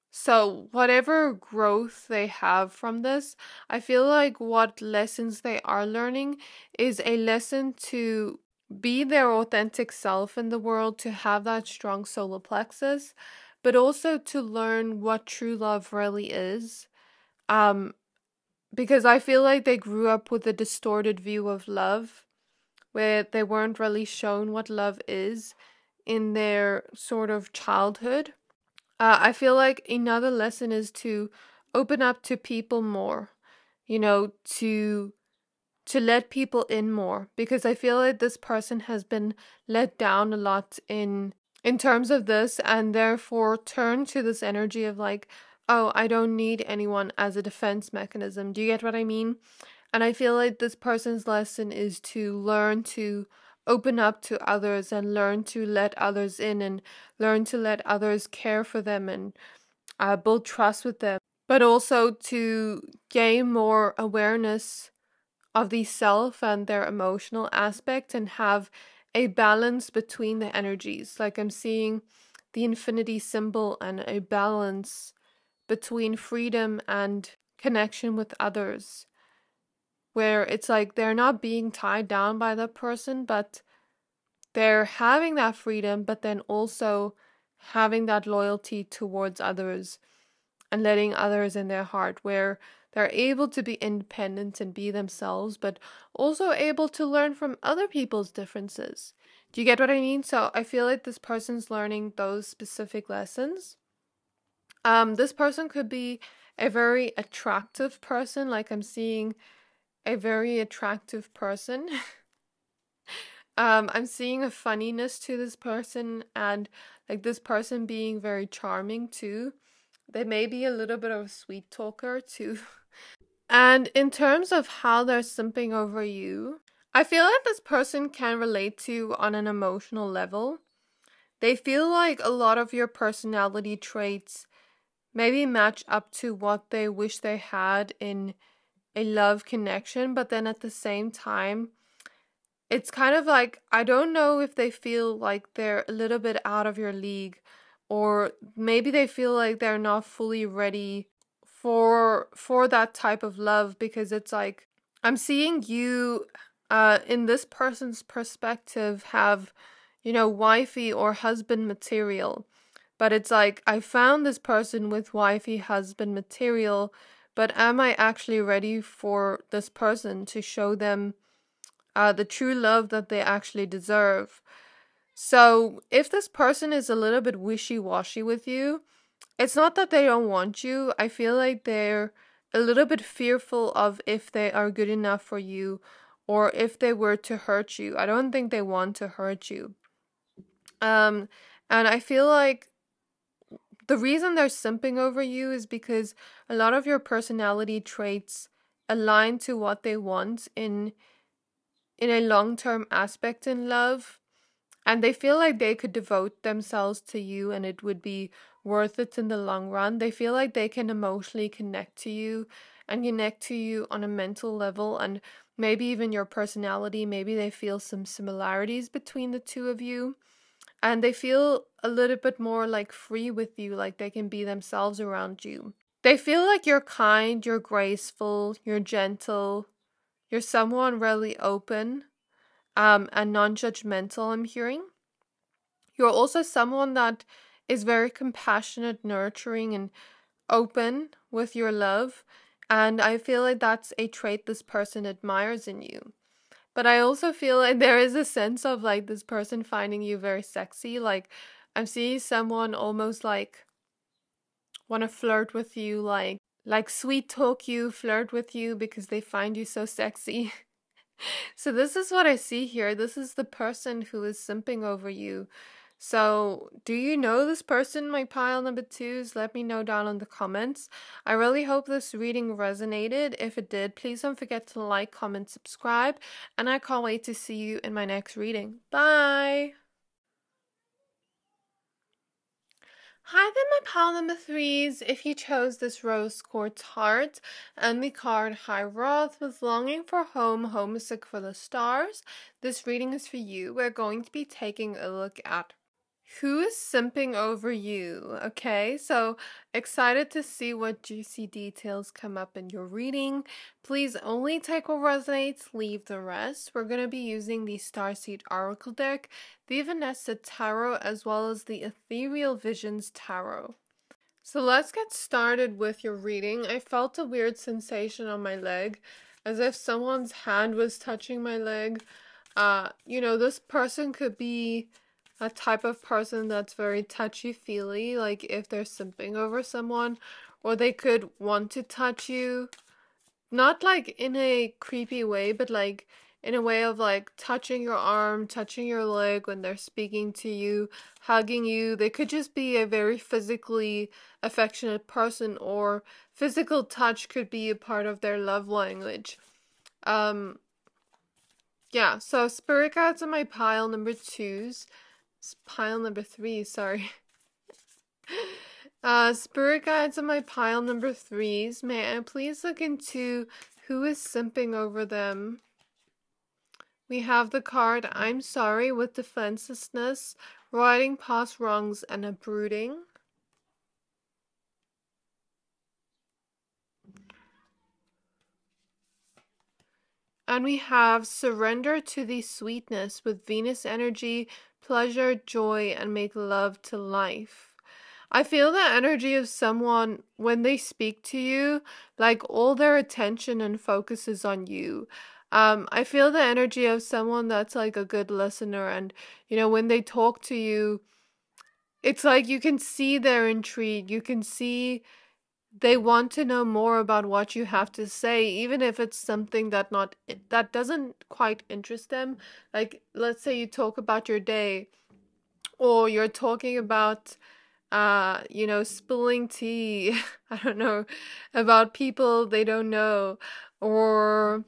So whatever growth they have from this, I feel like what lessons they are learning is a lesson to be their authentic self in the world, to have that strong solar plexus, but also to learn what true love really is. Um, because I feel like they grew up with a distorted view of love, where they weren't really shown what love is in their sort of childhood. I feel like another lesson is to open up to people more, to let people in more, because I feel like this person has been let down a lot in terms of this, and therefore turn to this energy of like, oh, I don't need anyone as a defense mechanism. Do you get what I mean? And I feel like this person's lesson is to learn to open up to others and learn to let others in and learn to let others care for them and build trust with them, but also to gain more awareness of the self and their emotional aspect and have a balance between the energies. Like I'm seeing the infinity symbol and a balance between freedom and connection with others, where it's like they're not being tied down by that person, but they're having that freedom, but then also having that loyalty towards others and letting others in their heart, where they're able to be independent and be themselves, but also able to learn from other people's differences. Do you get what I mean? So I feel like this person's learning those specific lessons. This person could be a very attractive person. Like I'm seeing a very attractive person. I'm seeing a funniness to this person, and like this person being very charming too. They may be a little bit of a sweet talker too. And in terms of how they're simping over you, I feel like this person can relate to you on an emotional level. They feel like a lot of your personality traits maybe match up to what they wish they had in a love connection, but then at the same time, it's kind of like, I don't know if they feel like they're a little bit out of your league, or maybe they feel like they're not fully ready for that type of love, because it's like I'm seeing you in this person's perspective have, wifey or husband material. But it's like I found this person with wifey husband material, but am I actually ready for this person to show them the true love that they actually deserve? So if this person is a little bit wishy-washy with you, it's not that they don't want you. I feel like they're a little bit fearful of if they are good enough for you or if they were to hurt you. I don't think they want to hurt you. And I feel like the reason they're simping over you is because a lot of your personality traits align to what they want in a long-term aspect in love. And they feel like they could devote themselves to you and it would be worth it in the long run. They feel like they can emotionally connect to you and connect to you on a mental level, and maybe even your personality. Maybe they feel some similarities between the two of you. And they feel a little bit more like free with you, like they can be themselves around you. They feel like you're kind, you're graceful, you're gentle, you're someone really open and non-judgmental, I'm hearing. You're also someone that is very compassionate, nurturing, and open with your love. And I feel like that's a trait this person admires in you. But I also feel like there is a sense of like this person finding you very sexy. Like I'm seeing someone almost like want to flirt with you, like sweet talk you, flirt with you because they find you so sexy. So this is what I see here. This is the person who is simping over you. So do you know this person, my pile number twos? Let me know down in the comments. I really hope this reading resonated. If it did, please don't forget to like, comment, subscribe, and I can't wait to see you in my next reading. Bye! Hi there, my pile number threes. If you chose this rose quartz heart and the card Hiraeth with longing for home, homesick for the stars, this reading is for you. We're going to be taking a look at Who is simping over you? Okay, so excited to see what juicy details come up in your reading. Please only take what resonates, leave the rest. We're going to be using the Starseed Oracle deck, the Vanessa Tarot, as well as the Ethereal Visions Tarot. So let's get started with your reading. I felt a weird sensation on my leg, as if someone's hand was touching my leg. This person could be a type of person that's very touchy-feely, like if they're simping over someone, or they could want to touch you, not like in a creepy way, but like in a way of like touching your arm, touching your leg when they're speaking to you, hugging you. They could just be a very physically affectionate person, or physical touch could be a part of their love language. Yeah, so spirit guides on my pile number twos. Pile number three, sorry. Spirit guides on my pile number threes. May I please look into who is simping over them? We have the card I'm sorry with defenselessness, riding past wrongs, and a brooding. And we have surrender to the sweetness with Venus energy, pleasure, joy, and make love to life. I feel the energy of someone when they speak to you, like all their attention and focus is on you. I feel the energy of someone that's like a good listener, and when they talk to you, it's like you can see their intrigue. You can see they want to know more about what you have to say, even if it's something that doesn't quite interest them. Like, let's say you talk about your day, or you're talking about spilling tea, I don't know, about people they don't know, or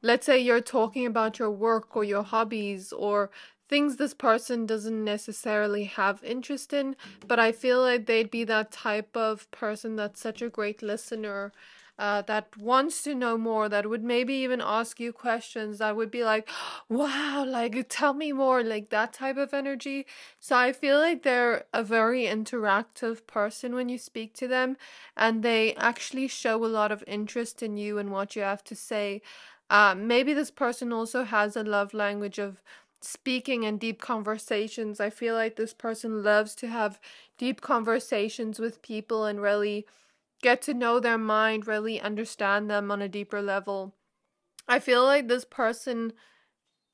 let's say you're talking about your work or your hobbies or things this person doesn't necessarily have interest in, but I feel like they'd be that type of person that's such a great listener, that wants to know more, that would maybe even ask you questions, that would be like, wow, like tell me more, like that type of energy. So I feel like they're a very interactive person when you speak to them, and they actually show a lot of interest in you and what you have to say. Maybe this person also has a love language of speaking and deep conversations. I feel like this person loves to have deep conversations with people and really get to know their mind, really understand them on a deeper level. I feel like this person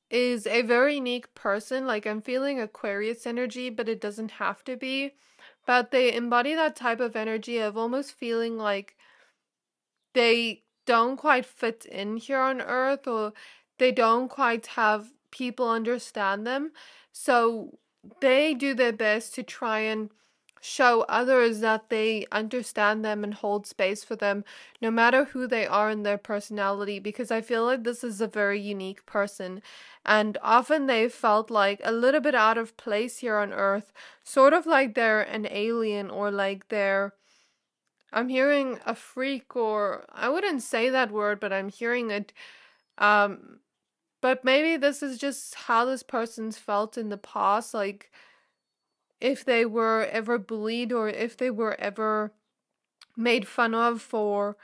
is a very unique person. Like, I'm feeling Aquarius energy, but it doesn't have to be. But they embody that type of energy of almost feeling like they don't quite fit in here on Earth, or they don't quite have people understand them. So they do their best to try and show others that they understand them and hold space for them, no matter who they are in their personality, because I feel like this is a very unique person. And often they felt like a little bit out of place here on Earth, sort of like they're an alien, or like I'm hearing a freak, or I wouldn't say that word, but I'm hearing it. But maybe this is just how this person's felt in the past, like if they were ever bullied, or if they were ever made fun of for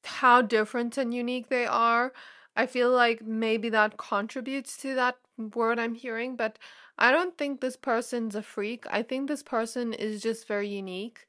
how different and unique they are. I feel like maybe that contributes to that word I'm hearing, but I don't think this person's a freak. I think this person is just very unique.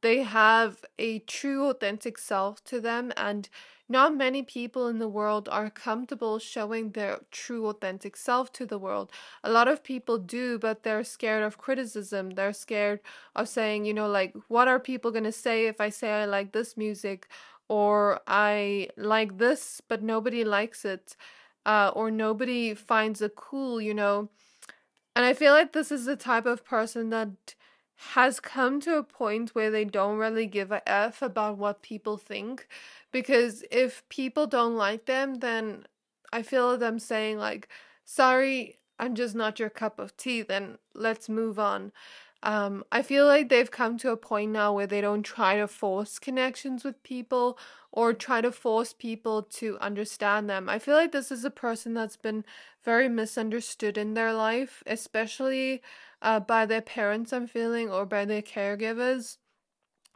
They have a true, authentic self to them, and not many people in the world are comfortable showing their true, authentic self to the world. A lot of people do, but they're scared of criticism. They're scared of saying, like, what are people going to say if I say I like this music, or I like this, but nobody likes it, or nobody finds it cool, And I feel like this is the type of person that has come to a point where they don't really give a F about what people think, because if people don't like them, then I feel them saying like, sorry, I'm just not your cup of tea, then let's move on. I feel like they've come to a point now where they don't try to force connections with people, or try to force people to understand them. I feel like this is a person that's been very misunderstood in their life, especially by their parents, I'm feeling, or by their caregivers.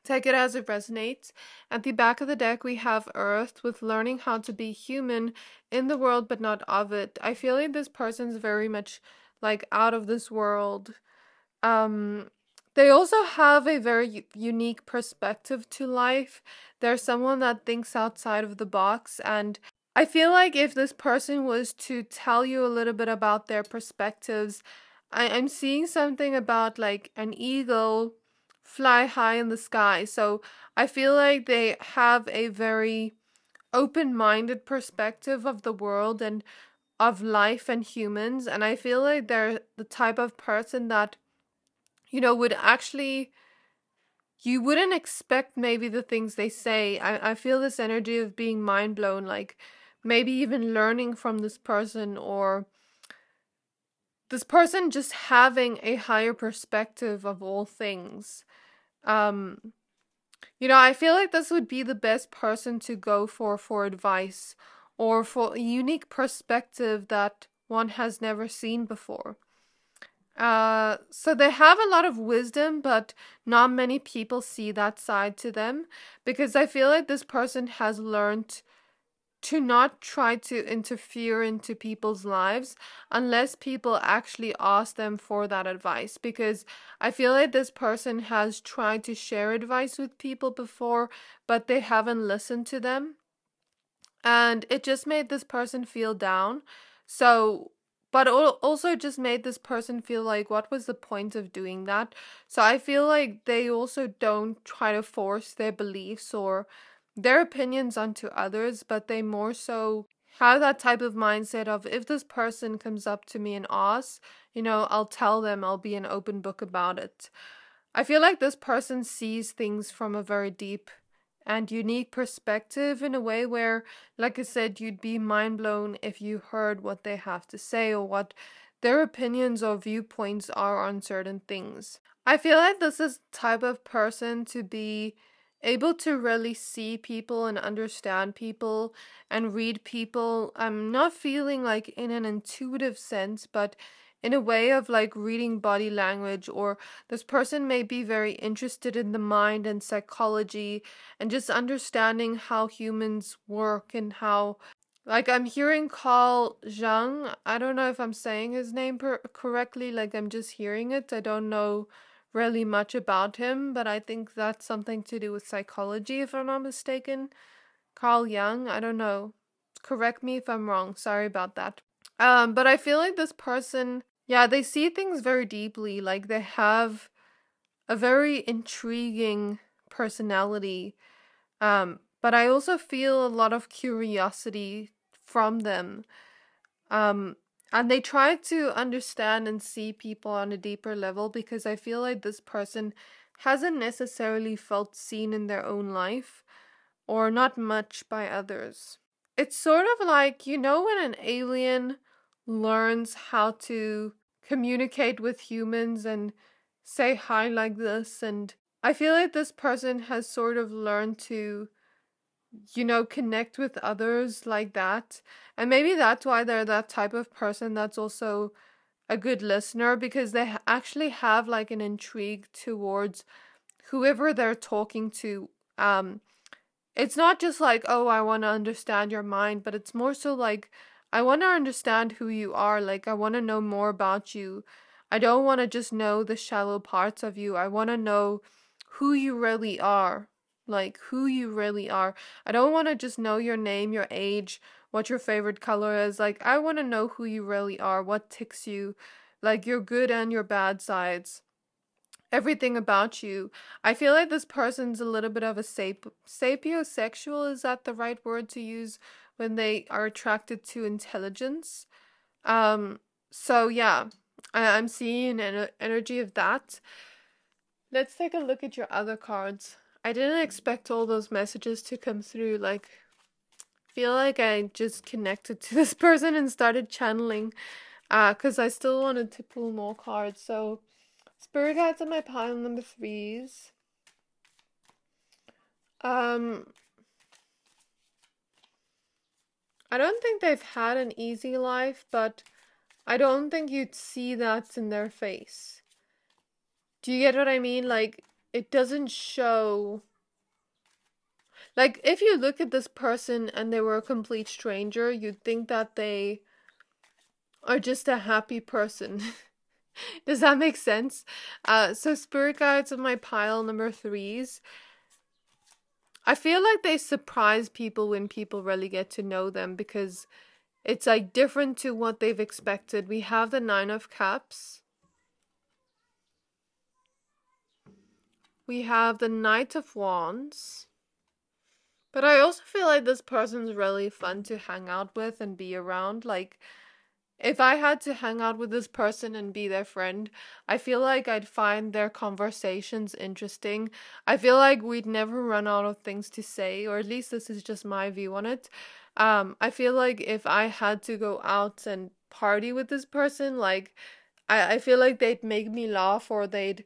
Take it as it resonates. At the back of the deck, we have Earth with learning how to be human in the world but not of it. I feel like this person's very much like out of this world. They also have a very unique perspective to life. They're someone that thinks outside of the box, and I feel like if this person was to tell you a little bit about their perspectives, I'm seeing something about like an eagle fly high in the sky. So I feel like they have a very open-minded perspective of the world and of life and humans. And I feel like they're the type of person that, would actually, you wouldn't expect maybe the things they say. I feel this energy of being mind blown, like maybe even learning from this person, or this person just having a higher perspective of all things. I feel like this would be the best person to go for advice or for a unique perspective that one has never seen before. So they have a lot of wisdom, but not many people see that side to them, because I feel like this person has learned to not try to interfere into people's lives unless people actually ask them for that advice, because I feel like this person has tried to share advice with people before, but they haven't listened to them, and it just made this person feel down. So, but also just made this person feel like, what was the point of doing that? So I feel like they also don't try to force their beliefs or their opinions onto others, but they more so have that type of mindset of, if this person comes up to me and asks, I'll tell them, I'll be an open book about it. I feel like this person sees things from a very deep and unique perspective, in a way where, like I said, you'd be mind blown if you heard what they have to say or what their opinions or viewpoints are on certain things. I feel like this is the type of person to be able to really see people and understand people and read people. I'm not feeling like in an intuitive sense, but in a way of like reading body language, or this person may be very interested in the mind and psychology and just understanding how humans work and how, like, I'm hearing Carl Jung. I don't know if I'm saying his name correctly, like I'm just hearing it. I don't know really much about him, but I think that's something to do with psychology, if I'm not mistaken. Carl Jung, I don't know. Correct me if I'm wrong. Sorry about that. But I feel like this person, yeah, they see things very deeply. Like they have a very intriguing personality. But I also feel a lot of curiosity from them. And they try to understand and see people on a deeper level, because I feel like this person hasn't necessarily felt seen in their own life, or not much by others. It's sort of like, when an alien learns how to communicate with humans and say hi like this, and I feel like this person has sort of learned to, connect with others like that. And maybe that's why they're that type of person that's also a good listener, because they actually have like an intrigue towards whoever they're talking to. It's not just like, oh, I want to understand your mind, but it's more so like, I want to understand who you are. Like, I want to know more about you. I don't want to just know the shallow parts of you. I want to know who you really are. Like, who you really are. I don't want to just know your name, your age, what your favorite color is. Like, I want to know who you really are, what ticks you, like your good and your bad sides, everything about you. I feel like this person's a little bit of a sapiosexual. Is that the right word to use when they are attracted to intelligence? So yeah, I'm seeing an energy of that. Let's take a look at your other cards. I didn't expect all those messages to come through. Like, feel like I just connected to this person and started channeling, because I still wanted to pull more cards. So Spirit guides on my pile number 3s. I don't think they've had an easy life, but I don't think you'd see that in their face. Do you get what I mean? Like, it doesn't show. Like, if you look at this person and they were a complete stranger, you'd think that they are just a happy person. Does that make sense? So spirit guides of my pile number threes. I feel like they surprise people when people really get to know them because it's like different to what they've expected. We have the Nine of Cups. We have the Knight of Wands. But I also feel like this person's really fun to hang out with and be around. Like, if I had to hang out with this person and be their friend, I feel like I'd find their conversations interesting. I feel like we'd never run out of things to say, or at least this is just my view on it. I feel like if I had to go out and party with this person, like, I feel like they'd make me laugh, or they'd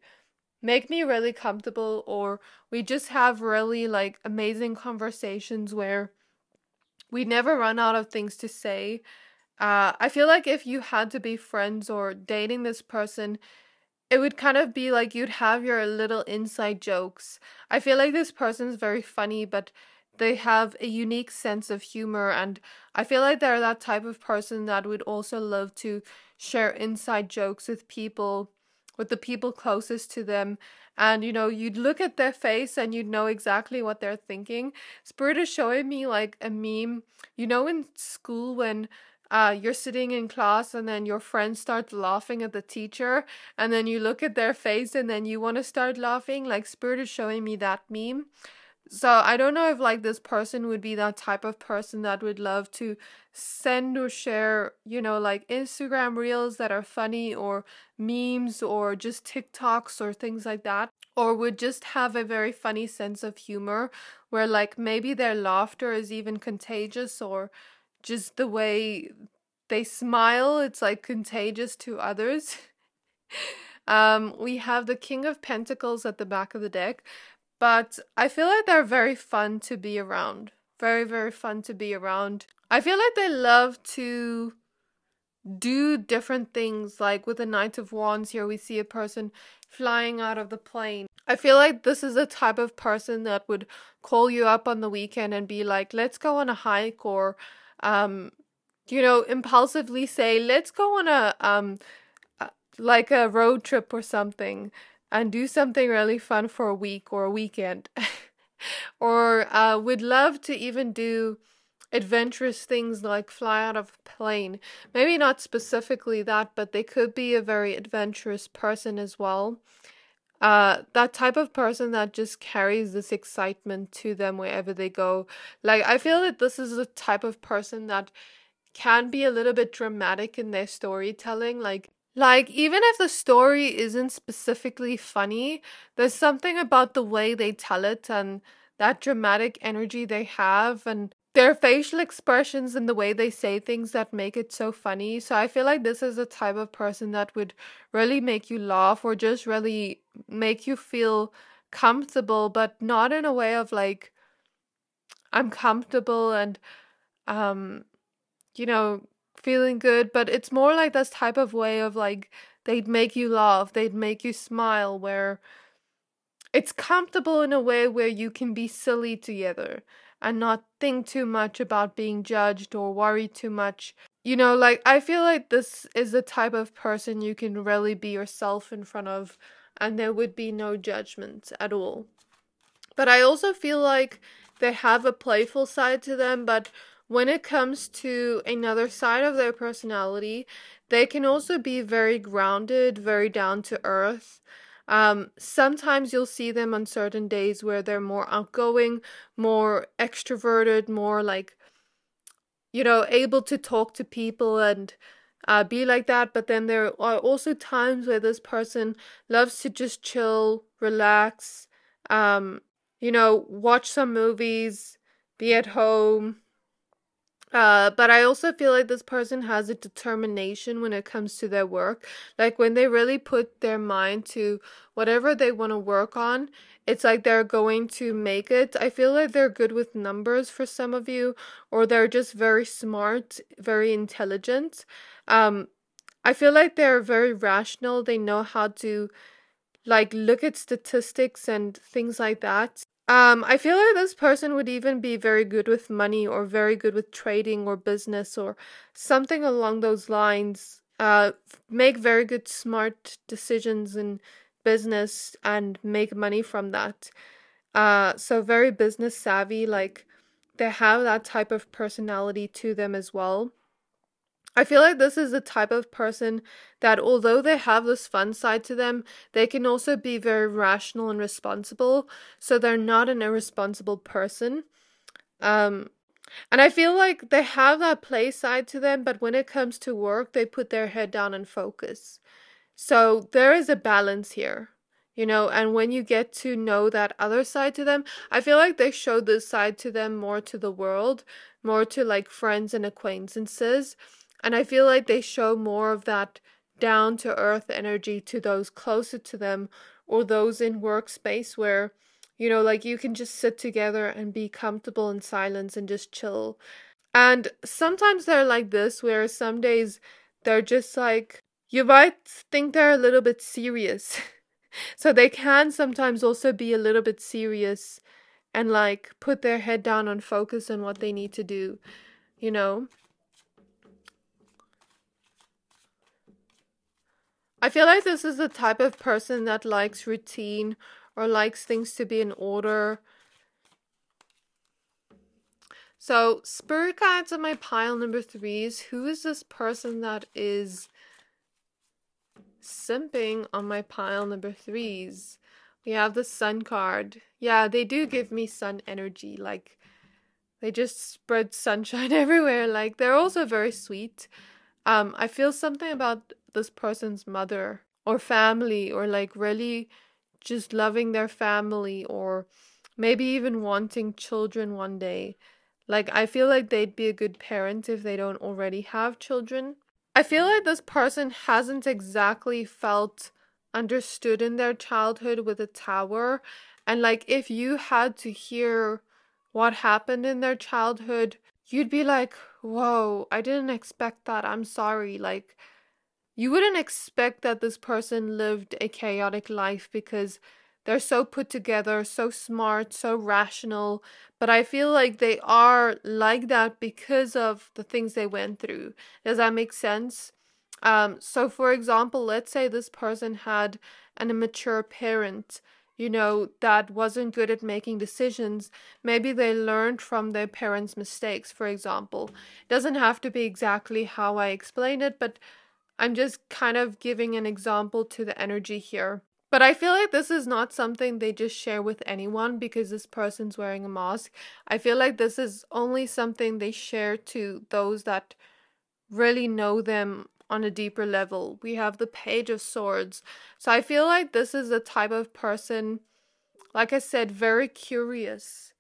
make me really comfortable, or we just have really like amazing conversations where we never run out of things to say. I feel like if you had to be friends or dating this person, it would kind of be like you'd have your little inside jokes. I feel like this person's very funny, but they have a unique sense of humor, and I feel like they're that type of person that would also love to share inside jokes with people, with the people closest to them. And you'd look at their face and you'd know exactly what they're thinking. Spirit is showing me like a meme, in school when you're sitting in class and then your friend starts laughing at the teacher, and then you look at their face and then you want to start laughing. Like, Spirit is showing me that meme. So I don't know if like this person would be that type of person that would love to send or share, like Instagram reels that are funny, or memes, or just TikToks or things like that, or would just have a very funny sense of humor where like maybe their laughter is even contagious, or just the way they smile, it's like contagious to others. We have the King of Pentacles at the back of the deck, but I feel like they're very fun to be around. Very, very fun to be around. I feel like they love to do different things. Like with the Knight of Wands here, we see a person flying out of the plane. I feel like this is the type of person that would call you up on the weekend and be like, let's go on a hike, or impulsively say, let's go on like a road trip or something, and do something really fun for a week or a weekend. Or would love to even do adventurous things like fly out of a plane. Maybe not specifically that, but they could be a very adventurous person as well. That type of person that just carries this excitement to them wherever they go. Like, I feel that this is the type of person that can be a little bit dramatic in their storytelling. Like, even if the story isn't specifically funny, there's something about the way they tell it and that dramatic energy they have, and their facial expressions and the way they say things that make it so funny. So I feel like this is the type of person that would really make you laugh, or just really make you feel comfortable, but not in a way of like, I'm comfortable and, you know, feeling good, but it's more like this type of way of like, they'd make you laugh, they'd make you smile, where it's comfortable in a way where you can be silly together and not think too much about being judged or worry too much. Like, I feel like this is the type of person you can really be yourself in front of, and there would be no judgment at all. But I also feel like they have a playful side to them, but when it comes to another side of their personality, they can also be very grounded, very down to earth. Sometimes you'll see them on certain days where they're more outgoing, more extroverted, more like, able to talk to people and be like that. But then there are also times where this person loves to just chill, relax, watch some movies, be at home. But I also feel like this person has a determination when it comes to their work. Like, when they really put their mind to whatever they want to work on, it's like they're going to make it. I feel like they're good with numbers for some of you, or they're just very smart, very intelligent. I feel like they're very rational. They know how to like look at statistics and things like that. I feel like this person would even be very good with money or very good with trading or business or something along those lines. Make very good smart decisions in business and make money from that. So very business savvy, like they have that type of personality to them as well. I feel like this is the type of person that, although they have this fun side to them, they can also be very rational and responsible. So they're not an irresponsible person. Um, and I feel like they have that play side to them, but when it comes to work, they put their head down and focus. So there is a balance here, and when you get to know that other side to them, I feel like they show this side to them more to the world, more to like friends and acquaintances. And I feel like they show more of that down to earth energy to those closer to them or those in workspace where, like you can just sit together and be comfortable in silence and just chill. And sometimes they're like this, where some days they're just like, you might think they're a little bit serious. So they can sometimes also be a little bit serious and like put their head down and focus on what they need to do, you know? I feel like this is the type of person that likes routine or likes things to be in order. So, spirit guides on my pile number 3s. Who is this person that is simping on my pile number 3s? We have the sun card. Yeah, they do give me sun energy. Like, they just spread sunshine everywhere. Like, they're also very sweet. I feel something about this person's mother or family, or like really just loving their family, or maybe even wanting children one day. Like, I feel like they'd be a good parent if they don't already have children. I feel like this person hasn't exactly felt understood in their childhood with a tower. And like, if you had to hear what happened in their childhood, you'd be like, whoa, I didn't expect that. I'm sorry. Like, you wouldn't expect that this person lived a chaotic life because they're so put together, so smart, so rational. But I feel like they are like that because of the things they went through. Does that make sense? So for example, let's say this person had an immature parent, that wasn't good at making decisions. Maybe they learned from their parents' mistakes, for example. It doesn't have to be exactly how I explained it, but I'm just kind of giving an example to the energy here. But I feel like this is not something they just share with anyone because this person's wearing a mask. I feel like this is only something they share to those that really know them on a deeper level. We have the Page of Swords. So I feel like this is the type of person, like I said, very curious.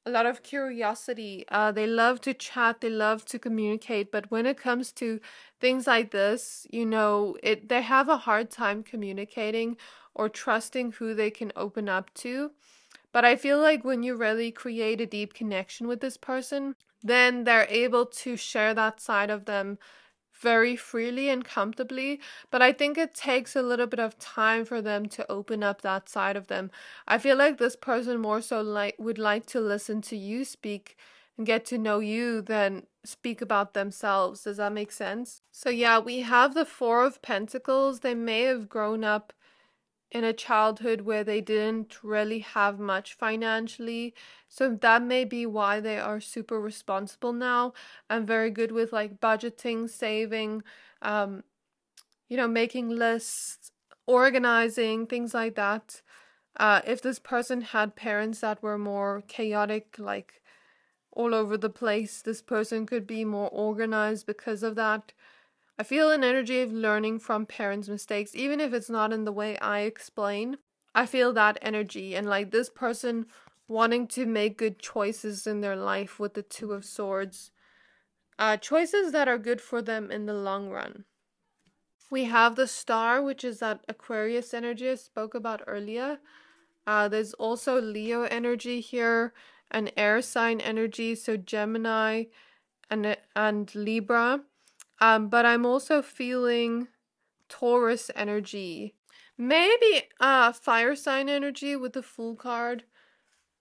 A lot of curiosity. They love to chat, they love to communicate, but when it comes to things like this, they have a hard time communicating or trusting who they can open up to. But I feel like when you really create a deep connection with this person, then they're able to share that side of them very freely and comfortably. But I think it takes a little bit of time for them to open up that side of them. I feel like this person more so would like to listen to you speak and get to know you than speak about themselves. Does that make sense? So yeah, we have the Four of Pentacles. They may have grown up in a childhood where they didn't really have much financially. So that may be why they are super responsible now and very good with like budgeting, saving, making lists, organizing, things like that. If this person had parents that were more chaotic, like all over the place, this person could be more organized because of that. I feel an energy of learning from parents' mistakes, even if it's not in the way I explain. I feel that energy, and like this person wanting to make good choices in their life with the Two of Swords. Choices that are good for them in the long run. We have the Star, which is that Aquarius energy I spoke about earlier. There's also Leo energy here, and air sign energy, so Gemini and Libra. But I'm also feeling Taurus energy. Maybe fire sign energy with the Fool card.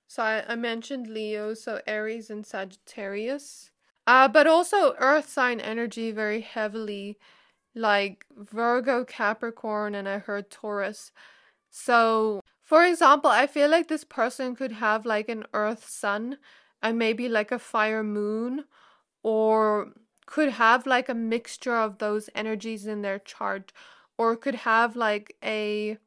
So I mentioned Leo, so Aries and Sagittarius. But also earth sign energy very heavily, like Virgo, Capricorn, and I heard Taurus. So, for example, I feel like this person could have like an earth sun and maybe like a fire moon, or could have like a mixture of those energies in their chart, or could have like a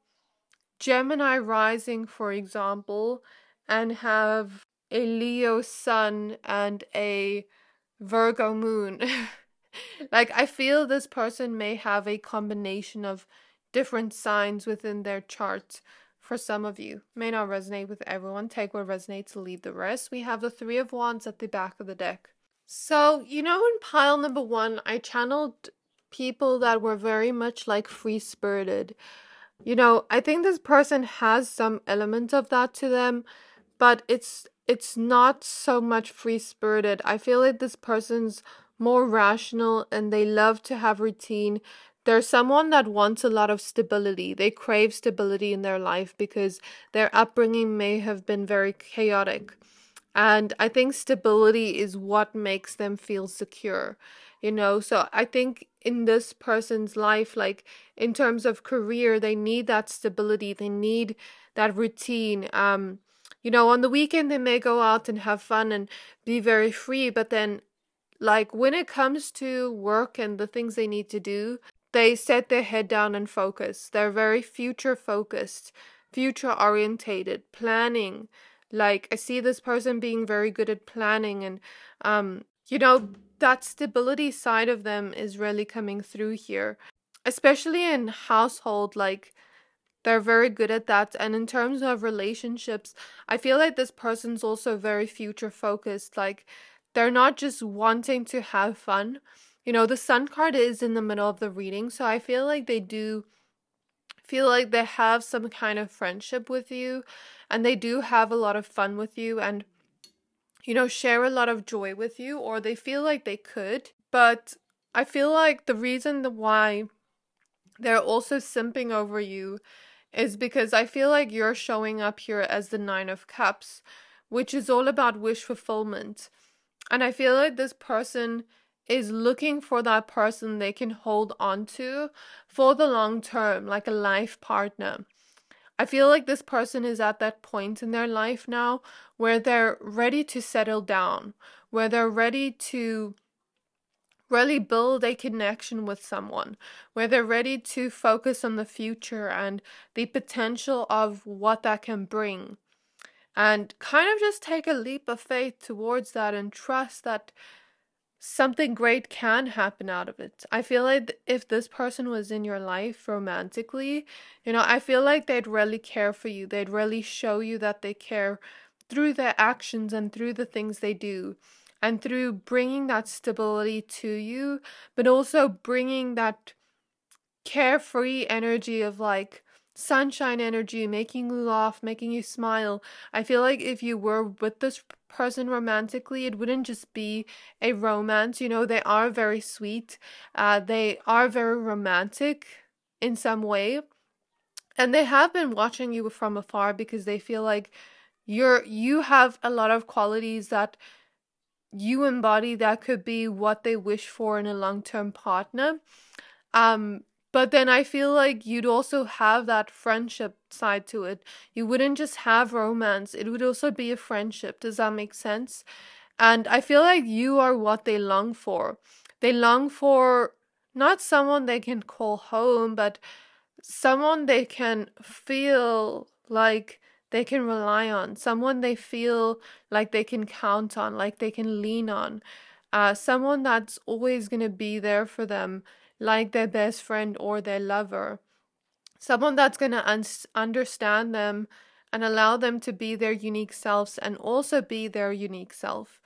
Gemini rising, for example, and have a Leo sun and a Virgo moon. Like, I feel this person may have a combination of different signs within their chart. For some of you, may not resonate with everyone. Take what resonates, leave the rest. We have the Three of Wands at the back of the deck. So, in pile number one, I channeled people that were very much like free spirited. I think this person has some element of that to them, but it's not so much free spirited. I feel like this person's more rational and they love to have routine. They're someone that wants a lot of stability. They crave stability in their life because their upbringing may have been very chaotic. And I think stability is what makes them feel secure, So I think in this person's life, like in terms of career, they need that stability. They need that routine. On the weekend, they may go out and have fun and be very free. But then, like, when it comes to work and the things they need to do, they set their head down and focus. They're very future focused, future orientated, planning. Like, I see this person being very good at planning, and that stability side of them is really coming through here, especially in household. Like, they're very good at that. And in terms of relationships, I feel like this person's also very future focused. Like, they're not just wanting to have fun. The Sun card is in the middle of the reading, so I feel like they do feel like they have some kind of friendship with you, and they do have a lot of fun with you, and share a lot of joy with you, or they feel like they could. But I feel like the reason why they're also simping over you is because I feel like you're showing up here as the Nine of Cups, which is all about wish fulfillment. And I feel like this person is looking for that person they can hold on to for the long term, like a life partner. I feel like this person is at that point in their life now where they're ready to settle down, where they're ready to really build a connection with someone, where they're ready to focus on the future and the potential of what that can bring. And kind of just take a leap of faith towards that and trust that something great can happen out of it. I feel like if this person was in your life romantically, I feel like they'd really care for you. They'd really show you that they care through their actions and through the things they do, and through bringing that stability to you, but also bringing that carefree energy of like sunshine energy, making you laugh, making you smile. I feel like if you were with this person romantically, it wouldn't just be a romance. They are very sweet. They are very romantic in some way. And they have been watching you from afar because they feel like you have a lot of qualities that you embody that could be what they wish for in a long-term partner. But then I feel like you'd also have that friendship side to it. You wouldn't just have romance. It would also be a friendship. Does that make sense? And I feel like you are what they long for. They long for not someone they can call home, but someone they can feel like they can rely on. Someone they feel like they can count on, like they can lean on. Someone that's always going to be there for them, like their best friend or their lover. Someone that's going to understand them and allow them to be their unique selves and also be their unique self.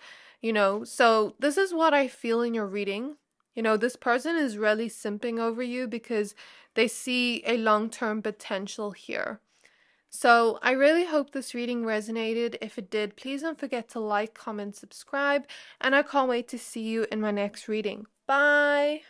So this is what I feel in your reading. This person is really simping over you because they see a long-term potential here. So I really hope this reading resonated. If it did, please don't forget to like, comment, subscribe, and I can't wait to see you in my next reading. Bye!